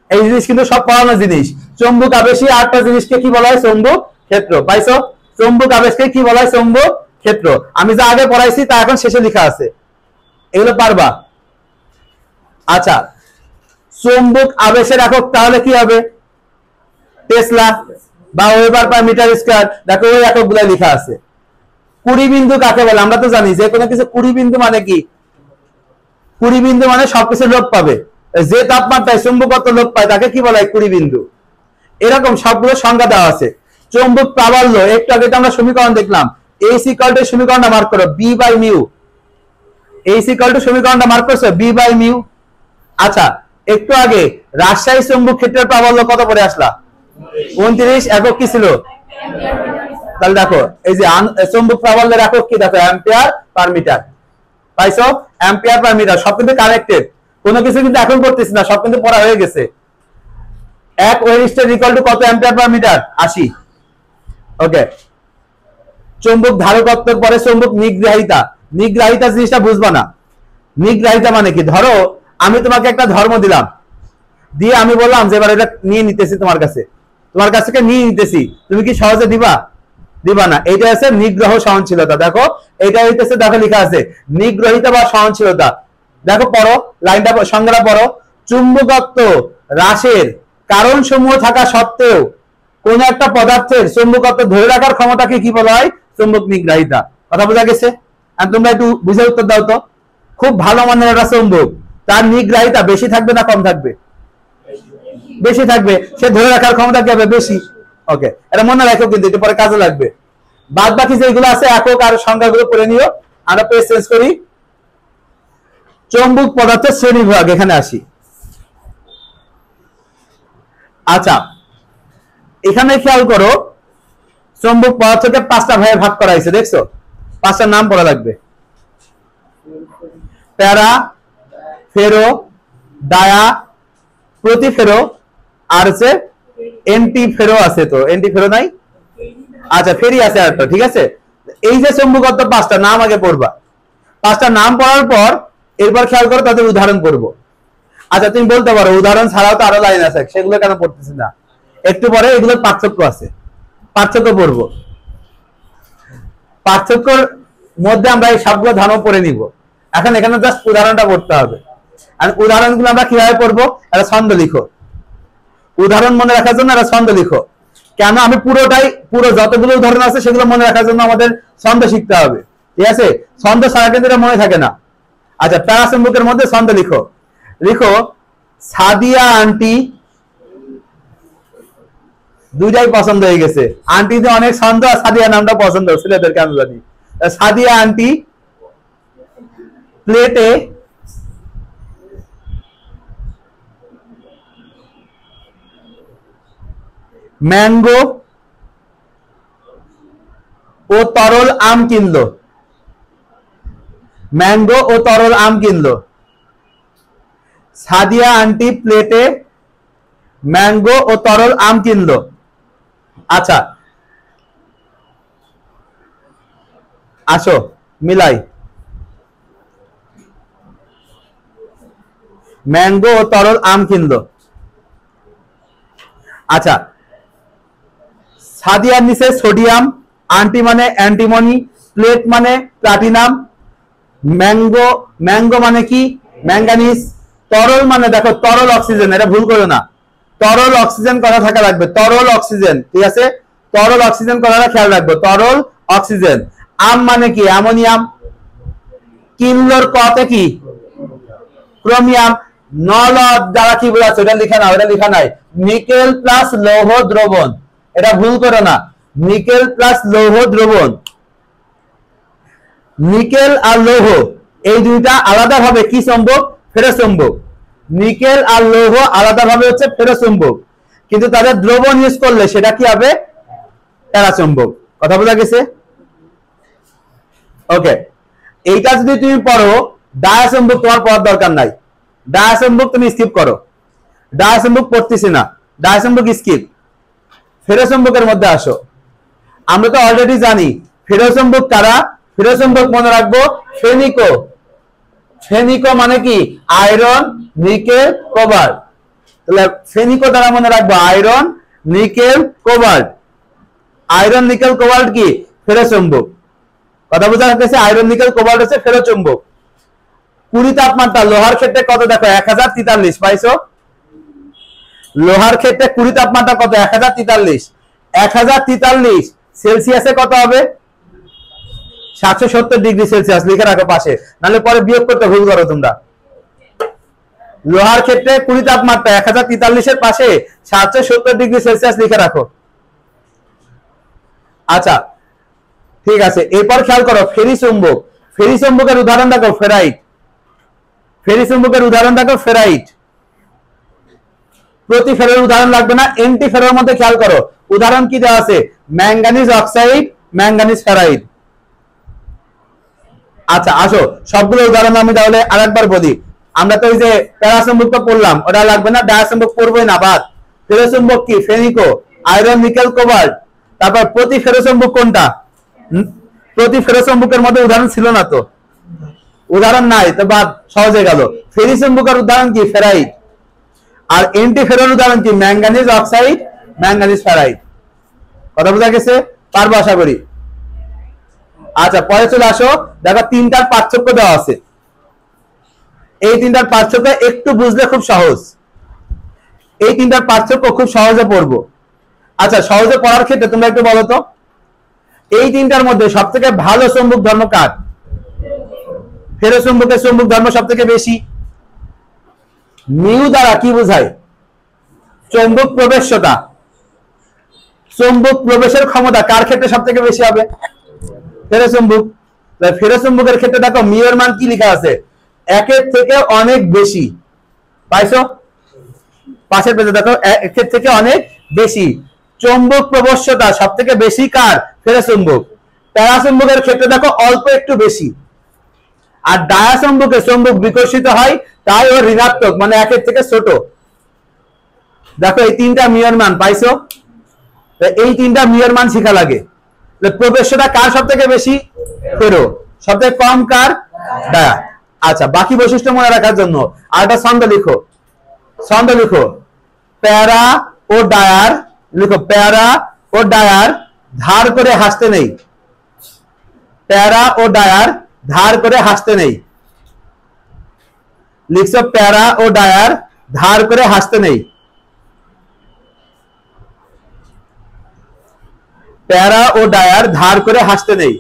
এই জিনিস কিন্তু সব পড়ানো জিনিস। চুম্বক আবেশী আটটা জিনিসকে কি বলা হয়? চুম্বক ক্ষেত্র। পাইছো? চুম্বক আবেশকে কি বলা হয়? চুম্বক ক্ষেত্র। আমি যা আগে পড়াইছি তা এখন শেষে লেখা আছে, এগুলো পারবা। আচ্ছা, চুম্বক আবেশের একক তাহলে কি হবে? টেসলা বা ওয়েবার পার মিটার স্কয়ার। দেখো ওই এককগুলো লেখা আছে। 20 বিন্দু কাকে বলে? আমরা তো জানি যে কোনো কিছু 20 বিন্দু মানে কি? 20 বিন্দু মানে সবকিছু লোপ পাবে। যে তাপমাত্রায় চুম্বকত্ব লোপ পায় তাকে কি বলা হয়? 20 বিন্দু। এরকম সবগুলো সংজ্ঞা দেওয়া আছে। চুম্বক প্রাবল্য, একটু আগে তো আমরা সমীকরণ দেখলাম। H = সমীকরণটা মার্ক করো, B বাই মিউ। H = সমীকরণটা মার্ক করছো, B বাই মিউ। আচ্ছা, একটু আগে রাজশাহী চুম্বক ক্ষেত্রের প্রাবল্য কত পড়ে আসলা? 29, একক কি ছিল? তাহলে দেখো এই যে চুম্বক প্রাবল্যের একক কি? দেখো অ্যাম্পিয়ার পার মিটার। পাইছো? Ampere per metre. সব কিন্তু কানেক্টেড, কোনো কিছু কিন্তু এখন করতেছি না, সব কিন্তু পড়া হয়ে গেছে। 1 ওয়েরিস্টার ইকুয়াল টু কত অ্যাম্পিয়ার পার মিটার? 80। ওকে, চুম্বক ধারকত্বের পরে চুম্বক নিগ্রাহিতা। নিগ্রাহিতা জিনিসটা বুঝবা না। নিগ্রাহিতা মানে কি? ধরো আমি তোমাকে একটা ধর্ম দিলাম, দিয়ে আমি বললাম যে এবার এটা নিয়ে নিতেছি তোমার কাছে, তোমার কাছ থেকে নিয়ে নিতেছি, তুমি কি সহজে দিবা? দিবা না। এইটা আছে নিগ্রহ সহনশীলতা। দেখো এটা হইতেছে, দেখো লেখা আছে নিগ্রহিতা বা সহনশীলতা। দেখো পড়ো লাইনটা, সংজ্ঞাটা পড়ো। চুম্বকত্ব হ্রাসের কারণ সমূহ থাকা সত্ত্বেও কোন একটা পদার্থের চুম্বকত্ব ধরে রাখার ক্ষমতাকে কি বলা হয়? চুম্বক নিগ্রাহিতা। কথা বোঝা গেছে? আর তোমরা একটু বুঝে উত্তর দাও তো। খুব ভালো মানের একটা চুম্বক, তার নিগ্রাহিতা বেশি থাকবে না কম থাকবে? বেশি থাকবে। সে ধরে রাখার ক্ষমতা কি হবে? বেশি। ওকে, এটা মনে রাখো, কিন্তু এটা পরে কাজে লাগবে। বাদ বাকি যেগুলো আছে একক আর সংখ্যাগুলো পড়ে নিও। আমরা পেজ চেঞ্জ করি। চুম্বক পদার্থের শ্রেণীবিভাগ এখানে আসি। আচ্ছা, এখানে খেয়াল করো, চুম্বক পদার্থকে 5টা ভাগে ভাগ করা হয়েছে। দেখছো? 5টার নাম পড়া লাগবে। প্যারা, ফেরো, ডায়া, প্রতিফেরো, আর হচ্ছে এন্টি ফেরো আছে। তো এন্টি ফেরো নাই? আচ্ছা, ফেরি আছে একটা, ঠিক আছে। এই যে চুম্বকত্ব 5টা নাম আগে পড়বা। 5টা নাম পড়ার পর এরপর খেয়াল করো তাদের উদাহরণ পড়বো। আচ্ছা, তুমি বলতে পারো উদাহরণ ছাড়াও তো আরো লাইন আছে, সেগুলো কেন পড়তেছি না? একটু পরে এগুলোর পার্থক্য আছে, পার্থক্য পড়বো। পার্থক্যর মধ্যে আমরা এই সবগুলো ধারণা পড়ে নিব। এখন এখানে জাস্ট উদাহরণটা পড়তে হবে। আর উদাহরণগুলো আমরা কিভাবে পড়বো? একটা ছন্দ লিখো। উদাহরণ মনে রাখার জন্য একটা ছন্দ লিখো। কেন? আমি পুরো যতগুলো উদাহরণ আছে সেগুলো মনে রাখার জন্য আমাদের ছন্দ শিখতে হবে, ঠিক আছে? ছন্দ ছাড়া কিন্তু এটা মনে থাকে না। আচ্ছা, প্যারাচুম্বকের মধ্যে ছন্দ লিখো। লিখো, সাদিয়া আন্টি, দুইটাই পছন্দ হয়ে গেছে। আন্টিতে অনেক ছন্দ, আর সাদিয়া নামটা পছন্দ ছেলেদের, কেন জানি। সাদিয়া আন্টি প্লেটে ম্যাঙ্গো ও তরল আম কিনলো। ম্যাঙ্গো ও তরল আম কিনলো। সাদিয়া আন্টি প্লেটে ম্যাঙ্গো ও তরল আম কিনলো। আচ্ছা, আসো মিলাই। ম্যাঙ্গো ও তরল আম কিনলো। আচ্ছা, সাদিয়ার নিচে সোডিয়াম, আন্টি মানে অ্যান্টিমনি, প্লেট মানে প্লাটিনাম, ম্যাঙ্গো ম্যাঙ্গো মানে কি ম্যাঙ্গানিজ, তরল মানে দেখো তরল অক্সিজেন, এটা ভুল করো না, তরল অক্সিজেন করা থাকা লাগবে, তরল অক্সিজেন, ঠিক আছে, তরল অক্সিজেন করাটা খেয়াল রাখবো, তরল অক্সিজেন। আম মানে কি অ্যামোনিয়াম, কিনলোর কতে কি ক্রোমিয়াম, নল দ্বারা কি বোঝাচ্ছে ওটা লিখে নাও, এটা লিখা নাই, নিকেল প্লাস লৌহ দ্রবণ, এটা ভুল করো না, নিকেল প্লাস লৌহ দ্রবণ। নিকেল আর লৌহ এই দুইটা আলাদা ভাবে কি চুম্বক, ফেরোচুম্বক। নিকেল আর লৌহ আলাদা ভাবে হচ্ছে ফেরোচুম্বক, কিন্তু তাদের দ্রবণ ইউজ করলে সেটা কি হবে, প্যারাচুম্বক। কথা বোঝা গেছে? ওকে, এইটা যদি তুমি পড়ো, ডায়াচুম্বক তোমার পড়ার দরকার নাই, ডায়াচুম্বক তুমি স্কিপ করো, ডায়াচুম্বক পড়তেছি না, ডায়াচুম্বক স্কিপ। ফেরোচুম্বকের মধ্যে আসো। আমরা তো অলরেডি জানি ফেরোচুম্বক কারা, ফেরোচুম্বক মনে রাখবো ফেনিকো, ফেনিকো মানে কি আয়রন নিকেল কোবাল্ট, তাহলে ফেনিকো দ্বারা মনে রাখবো iron nickel cobalt, iron nickel cobalt কি ফেরোচুম্বক। কথা বোঝা যাচ্ছে, আয়রন নিকেল কোবাল্ট হচ্ছে ফেরোচুম্বক। 20 তাপমাত্রা লোহার ক্ষেত্রে কত দেখো 1043 পাইছো, লোহার ক্ষেত্রে 20 তাপমাত্রা কত 1043, 1043 সেলসিয়াসে কত হবে 770 ডিগ্রি সেলসিয়াস, লিখে রাখো পাশে, নাহলে পরে বিয়োগ করতে ভুল করো তোমরা। লোহার ক্ষেত্রে 20 তাপমাত্রা 1043 এর পাশে 770 ডিগ্রি সেলসিয়াস লিখে রাখো। আচ্ছা ঠিক আছে, এরপর খেয়াল করো ফেরি চুম্বক, ফেরি চুম্বকের উদাহরণ দেখো ফেরাইট, ফেরি চুম্বকের উদাহরণ দেখো ফেরাইট, প্রতি ফেরোর উদাহরণ লাগবে না, এন্টি ফেরোর মধ্যে খেয়াল করো উদাহরণ কি দেওয়া আছে, ম্যাঙ্গানিজ অক্সাইড, ম্যাঙ্গানিজ ফেরাইট। আচ্ছা আসো সবগুলো উদাহরণ আমি তাহলে আরেকবার বলি, আমরা তো ওই যে প্যারাচুম্বক তো পড়লাম, ওটা লাগবে না, ডায়াচুম্বক পড়বোই না, বাদ। ফেরোচুম্বক কি ফেনিকো, আয়রন নিকেল কোবাল্ট, তারপর প্রতি ফেরোচুম্বক কোনটা, প্রতি ফেরোচুম্বকের মধ্যে উদাহরণ ছিল না তো, উদাহরণ নাই তো বাদ, সহজে গেল। ফেরি চুম্বকের উদাহরণ কি ফেরাইট, আর এন্টি ফেরোর উদাহরণ কি ম্যাঙ্গানিজ অক্সাইড, ম্যাঙ্গানিজ ফেরাইট। কথা বোঝা গেছে? পারবো আশা করি। আচ্ছা পরে চলে আসো, দেখো তিনটার পার্থক্য দেওয়া আছে, এই তিনটার পার্থক্য একটু বুঝলে খুব সহজ, এই তিনটার পার্থক্য খুব সহজে পড়বো। আচ্ছা সহজে পড়ার ক্ষেত্রে তোমরা একটু বলো তো, এই তিনটার মধ্যে সব থেকে ভালো চুম্বক ধর্ম কার, ফেরোচুম্বকের চুম্বক ধর্ম সব থেকে বেশি। মিউ দ্বারা কি বোঝায়, চুম্বক প্রবেশ্যতা, চুম্বক প্রবেশের ক্ষমতা কার ক্ষেত্রে সব থেকে বেশি হবে, ফেরোচুম্বক। ফেরোচুম্বকের ক্ষেত্রে দেখো মিউ এর মান কি লেখা আছে, একের থেকে অনেক বেশি, পাইছো পাশের পেজে দেখো, একের থেকে অনেক বেশি। চুম্বক প্রবেশ্যতা সব থেকে বেশি কার, ফেরোচুম্বক। প্যারাচুম্বকের ক্ষেত্রে দেখো অল্প একটু বেশি, আর ডায়াচুম্বকে চুম্বক বিকশিত হয় তাই ও ঋণাত্মক, মানে একের থেকে ছোট। দেখো এই তিনটা মিউর মান পাইছো, এই তিনটা মিউর মান শিখা লাগে। প্রবেশ্যতা কার সব থেকে বেশি, ফেরো, সব থেকে কম কার, ডায়া। আচ্ছা বাকি বৈশিষ্ট্য মনে রাখার জন্য আরেকটা ছন্দ লিখো, ছন্দ লিখো, প্যারা ও ডায়ার, লিখো প্যারা ও ডায়ার ধার করে হাসতে নেই, প্যারা ও ডায়ার ধার করে হাসতে নেই, লিখছো প্যারা ও ডায়ার ধার করে হাসতে নেই, প্যারা ও ডায়ার ধার করে হাসতে নেই।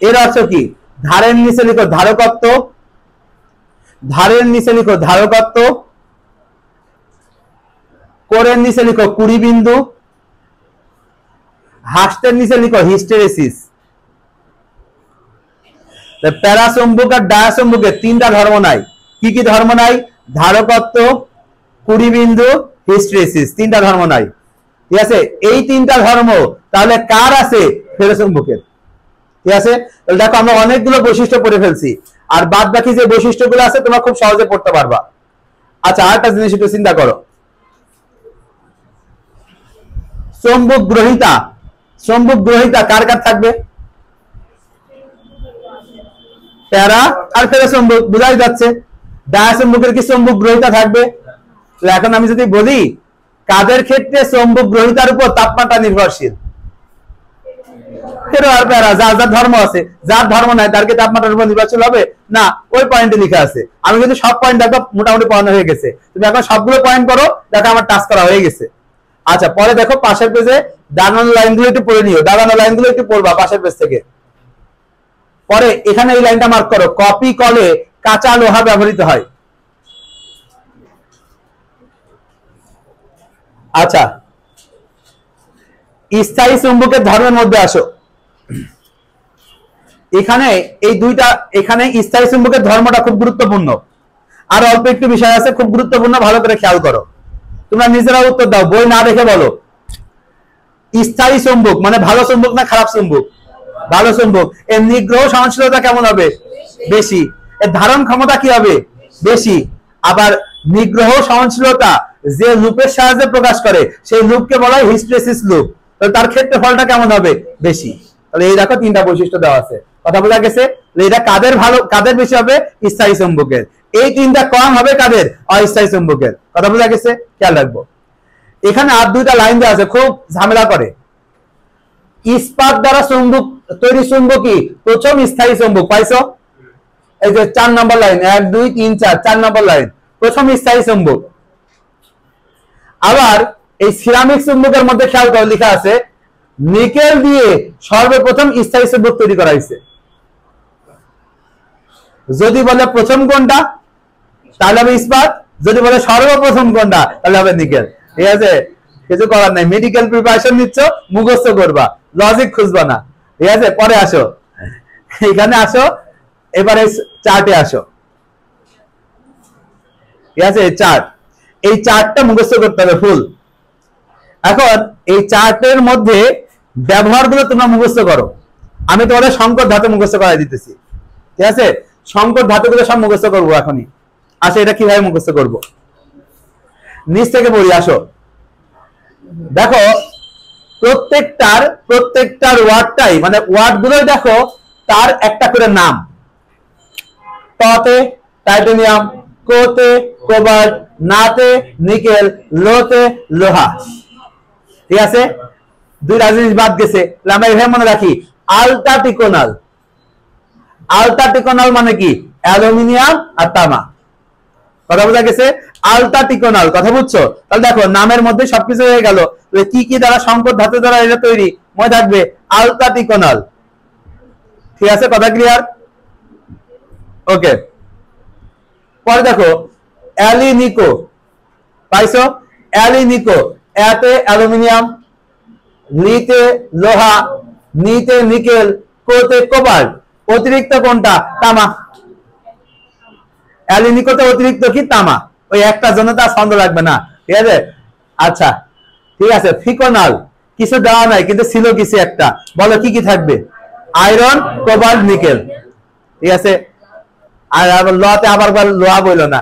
এর অর্থ কি, ধারের নিচে লিখো ধারকত্ব, ধারের নিচে লিখো ধারকত্ব, কোরের নিচে লিখো কুড়ি বিন্দু, হাসতের নিচে লিখো হিস্টেরেসিস। প্যারাচুম্বক আর ডায়াচুম্বকের তিনটা ধর্ম নাই, কি কি ধর্ম নাই, ধারকত্ব, কুড়ি বিন্দু, হিস্টেরেসিস, তিনটা ধর্ম নাই, ঠিক আছে। এই তিনটা ধর্ম তাহলে কার আছে, ফেরোচুম্বকের, ঠিক আছে। তাহলে দেখো আমরা অনেকগুলো বৈশিষ্ট্য পড়ে ফেলছি, আর বাদ বাকি যে বৈশিষ্ট্যগুলো আছে তোমরা খুব সহজে পড়তে পারবা। আচ্ছা আরেকটা জিনিস একটু চিন্তা করো, চুম্বক গ্রহিতা, চুম্বক গ্রহিতা কার কার থাকবে? প্যারা আর ফেরা চুম্বক, বোঝাই যাচ্ছে। ডায়াচুম্বকের কি চুম্বক গ্রহিতা থাকবে? এখন আমি যদি বলি কাদের ক্ষেত্রে চুম্বক গ্রহিতার উপর তাপমাত্রা নির্ভরশীল? ফেরো আর প্যারা, যার যার ধর্ম আছে, যার ধর্ম নাই তার কি তাপমাত্রার উপর নির্ভরশীল হবে না? ওই পয়েন্টে লেখা আছে। আমি কিন্তু সব পয়েন্ট দেখো মোটামুটি পড়ানো হয়ে গেছে, তুমি এখন সবগুলো পয়েন্ট করো, দেখো আমার টাচ করা হয়ে গেছে। আচ্ছা, পরে দেখো পাশের পেজে দাগানো লাইনগুলো একটু পড়ে নিও, দাগানো লাইনগুলো একটু পড়বা পাশের পেজ থেকে। পরে এখানে এই লাইনটা মার্ক করো, কপি কলে কাঁচা লোহা ব্যবহৃত হয়। আচ্ছা, স্থায়ী চুম্বকের ধর্মের মধ্যে আসো। এখানে এই দুইটা, এখানে স্থায়ী চুম্বকের ধর্মটা খুব গুরুত্বপূর্ণ। আর অল্প একটু বিষয় আছে খুব গুরুত্বপূর্ণ, ভালো করে খেয়াল করো। তোমরা নিজেরা উত্তর দাও, বই না দেখে বলো। স্থায়ী চুম্বক মানে ভালো চুম্বক না খারাপ চুম্বক? ভালো চুম্বক। এর নিগ্রহ সহনশীলতা কেমন হবে? বেশি। এর ধারণ ক্ষমতা কি হবে? বেশি। আবার নিগ্রহ সহনশীলতা যে লুপের সাহায্যে প্রকাশ করে সেই লুপকে বলা হয় হিস্টেরেসিস লুপ। তাহলে তার ক্ষেত্রফলটা কেমন হবে? বেশি। তাহলে এই দেখো তিনটা বৈশিষ্ট্য দেওয়া আছে, কথা বোঝা গেছে? এটা কাদের ভালো, কাদের বেশি হবে? স্থায়ী চুম্বকের। এই তিনটা কম হবে কাদের? অস্থায়ী চুম্বকের। কথা বোঝা গেছে? খেয়াল রাখবো। এখানে আর দুইটা লাইন দেওয়া আছে, খুব ঝামেলা করে। ইস্পাত দ্বারা চুম্বক তৈরি চুম্বকই প্রথম স্থায়ী চুম্বক। পাইছো? এই যে 4 নম্বর লাইন, 1 2 3 4, 4 নম্বর লাইন, প্রথম স্থায়ী চুম্বক। আবার এই সিরামিক চুম্বকের মধ্যে খেয়াল করে লেখা আছে নিকেল দিয়ে সর্বপ্রথম স্থায়ী চুম্বক তৈরি করা হয়েছে। যদি বলে প্রথম কোনটা তাহলে হবে ইস্পাত, যদি বলে সর্বপ্রথম কোনটা তাহলে হবে নিকেল। ঠিক আছে, কিছু করার নাই। মেডিকেল প্রিপারেশন নিচ্ছ, মুখস্থ করবা, লজিক খুঁজবা না। ঠিক আছে, পরে আসো, এখানে আসো, এবারে চার্টে আসো। ঠিক আছে, চার্ট, এই চার্টটা মুখস্থ করতে হবে ফুল। এখন এই চার্টের মধ্যে ব্যবহারগুলো তোমরা মুখস্থ করো। আমি তোমাদের সংকট ধাতু মুখস্থ করাই দিতেছি। ঠিক আছে, সংকট ধাতুগুলো সব মুখস্থ করবো এখনই। আসো, এটা কিভাবে মুখস্থ করবো নিচ থেকে বলি। আসো, দেখো প্রত্যেকটার ওয়ার্ডটাই মানে ওয়ার্ড গুলোই দেখো তার একটা করে নাম। ততে টাইটানিয়াম, কোতে কোবাল্ট, নাতে নিকেল, লোতে লোহা। ঠিক আছে, দুইটা জিনিস বাদ গেছে, আমরা এভাবে মনে রাখি। আলটাটিকোনাল, আলটাটিকোনাল মানে কি? অ্যালুমিনিয়াম আর তামা। কথা বোঝা গেছে? আলটাটিকোনাল, কথা বুঝছো? তাহলে দেখো নামের মধ্যে সবকিছু হয়ে গেল। কি কি দ্বারা, সংকট ধাতু দ্বারা এটা তৈরি, মনে থাকবে আলটাটিকোনাল। ঠিক আছে, কথা ক্লিয়ার? ওকে, পরে দেখো অ্যালিনিকো। পাইছো? অ্যালিনিকো, এতে অ্যালুমিনিয়াম, লিতে লোহা, নিতে নিকেল, কোতে কোবাল্ট, অতিরিক্ত কোনটা? তামা। অ্যালিনিকোতে অতিরিক্ত কি? তামা। ওই একটা জন্য তার ছন্দ লাগবে না। ঠিক আছে, আচ্ছা ঠিক আছে। ফিকোনাল, কিছু দেওয়া নাই কিন্তু ছিল কিছু একটা, বলো কি কি থাকবে? Iron, cobalt, nickel. ঠিক আছে, আর লতে আবার লোহা বললো না,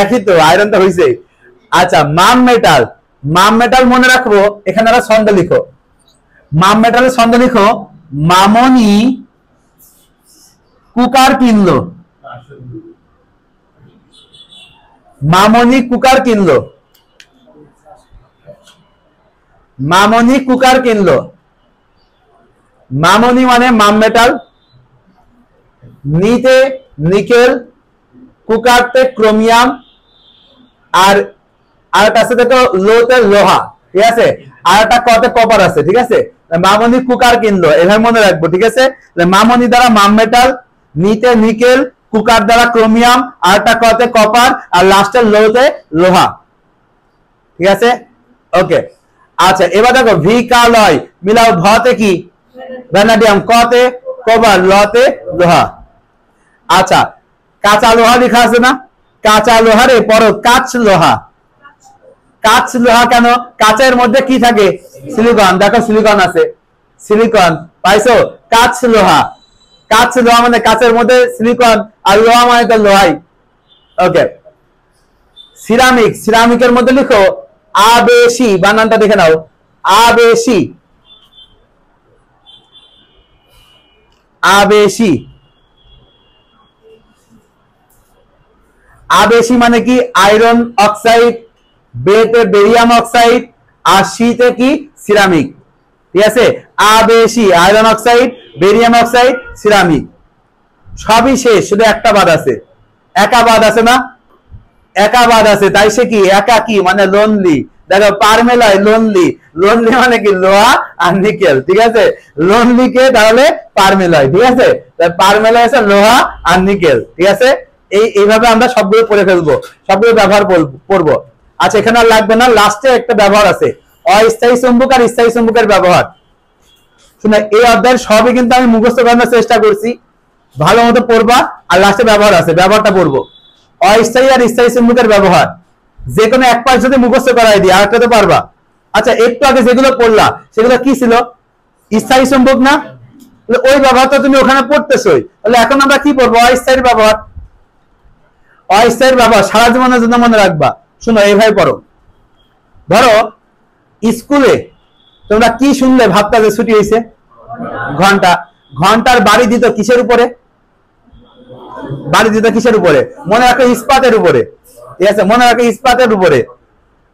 একই তো, আয়রন তো হয়েছে। আচ্ছা, মাম মেটাল, মাম মেটাল মনে রাখবো। এখানে আমরা ছন্দ লিখো, মাম মেটালের ছন্দ লিখো, মামনি কুকার কিনলো, মামনি কুকার কিনলো, মামনি কুকার কিনলো। মামনি মানে মাম মেটাল, নিতে নিকেল, কুকারতে ক্রোমিয়াম, আর একটা আছে দেখো লোতে লোহা। ঠিক আছে, আর একটা কতে কপার আছে। ঠিক আছে, মামনি কুকার কিনলো, এভাবে মনে রাখবো। ঠিক আছে, মামনি দ্বারা মাম মেটাল, নিতে নিকেল, কুকার দ্বারা ক্রোমিয়াম, আর একটা কতে কপার, আর লাস্টের লোতে লোহা। ঠিক আছে, ওকে। আচ্ছা, এবার দেখো ভিকালয়, মিলাও, ভতে কি? ভ্যানাডিয়াম, কতে কপার, লতে লোহা। আচ্ছা, কাঁচা লোহা লেখা আছে না? কাঁচা লোহারে পরো কাঁচ লোহা। কাঁচ লোহা কেন? কাঁচের মধ্যে কি থাকে? সিলিকন। দেখো সিলিকন আছে, সিলিকন। পাইছো? কাঁচ লোহা, কাঁচ লোহা মানে কাঁচের মধ্যে সিলিকন, আর লোহা মানে তো লোহাই। ওকে, সিরামিক, সিরামিকের মধ্যে লিখো আবেশি, বানানটা দেখে নাও, আবেশি। আবেশী। আবেশী মানে কি? আয়রন অক্সাইড, বেতে বেরিয়াম অক্সাইড, আর শীতে কি? সিরামিক। ঠিক আছে, আবেশী iron oxide, barium oxide, ceramic. সবই শেষ, শুধু একটা বাদ আছে। একা বাদ আছে না? একা বাদ আছে, তাই সে কি? একাকী মানে লোনলি। দেখো পারমেলয় লোনলি, লোনলি মানে কি? লোহা আর নিকেল। ঠিক আছে, লোনলি কে তাহলে পারমেলয়। ঠিক আছে, পারমেলয় আছে লোহা আর নিকেল। ঠিক আছে, এইভাবে আমরা সবগুলো পড়ে ফেলবো, সবগুলো ব্যবহার করবো। আচ্ছা, এখানে আর লাগবে না, লাস্টে একটা ব্যবহার আছে, অস্থায়ী চুম্বক আর স্থায়ী চুম্বকের ব্যবহার। শুনে এই অধ্যায়ের সবই কিন্তু আমি মুখস্থ করানোর চেষ্টা করছি, ভালো মতো পড়বা, আর লাস্টে ব্যবহার আছে, ব্যবহারটা পড়বো। অস্থায়ী আর স্থায়ী চুম্বকের ব্যবহার, যে কোনো এক পাশ যদি মুখস্থ করাই দিই আরেকটা তো পারবা। আচ্ছা, একটু আগে যেগুলো পড়লা সেগুলো কি ছিল? স্থায়ী চুম্বক না? ওই ব্যবহারটা তুমি ওখানে পড়তেছই, তাহলে এখন আমরা কি পড়বো? অস্থায়ী ব্যবহার। অস্থায়ী ব্যবহার সারা জীবনের জন্য মনে রাখবা। শুনো, এইভাবে পড়ো। ধরো স্কুলে তোমরা কি শুনলে ভাবতা যে ছুটি হয়েছে? ঘন্টা। ঘন্টার বাড়ি দিত কিসের উপরে? বাড়ি দিত কিসের উপরে? মনে রাখো, ইস্পাতের উপরে। ঠিক আছে, মনে রাখো ইস্পাতের উপরে।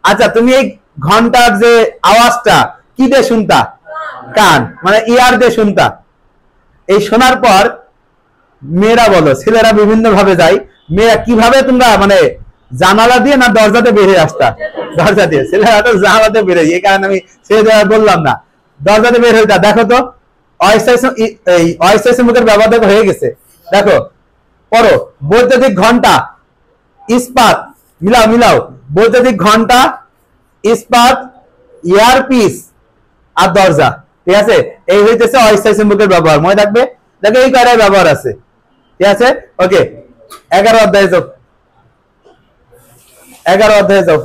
আচ্ছা, তুমি এই ঘন্টার যে আওয়াজটা কি দিয়ে শুনতা? কান মানে ইয়ার দিয়ে শুনতা। এই শোনার পর মেয়েরা বলো, ছেলেরা বিভিন্ন ভাবে যায়, মেয়েরা কিভাবে তোমরা মানে জানালা দিয়ে না দরজাতে বেরিয়ে আসতা? দরজা দিয়ে। ছেলেরা তো জানালাতে বেরোয়, এই কারণে আমি ছেলে বললাম না, দরজাতে বের হইতা। দেখো তো অস্থায়ী চুম্বকের ব্যবহার দেখো হয়ে গেছে। দেখো পড়ো, বৈদ্যুতিক ঘন্টা, ইস্পাত, মিলাও মিলাও, বৈদ্যুতিক ঘন্টা, ইস্পাত, ইয়ারপিস আর দরজা। ঠিক আছে, এই হইতেছে অস্থায়ী চুম্বকের ব্যবহার, মনে থাকবে। দেখো এই কয়টার ব্যবহার আছে। ঠিক আছে, ওকে, 11 অধ্যায়ে যাও, 11 অধ্যায়ে যাও।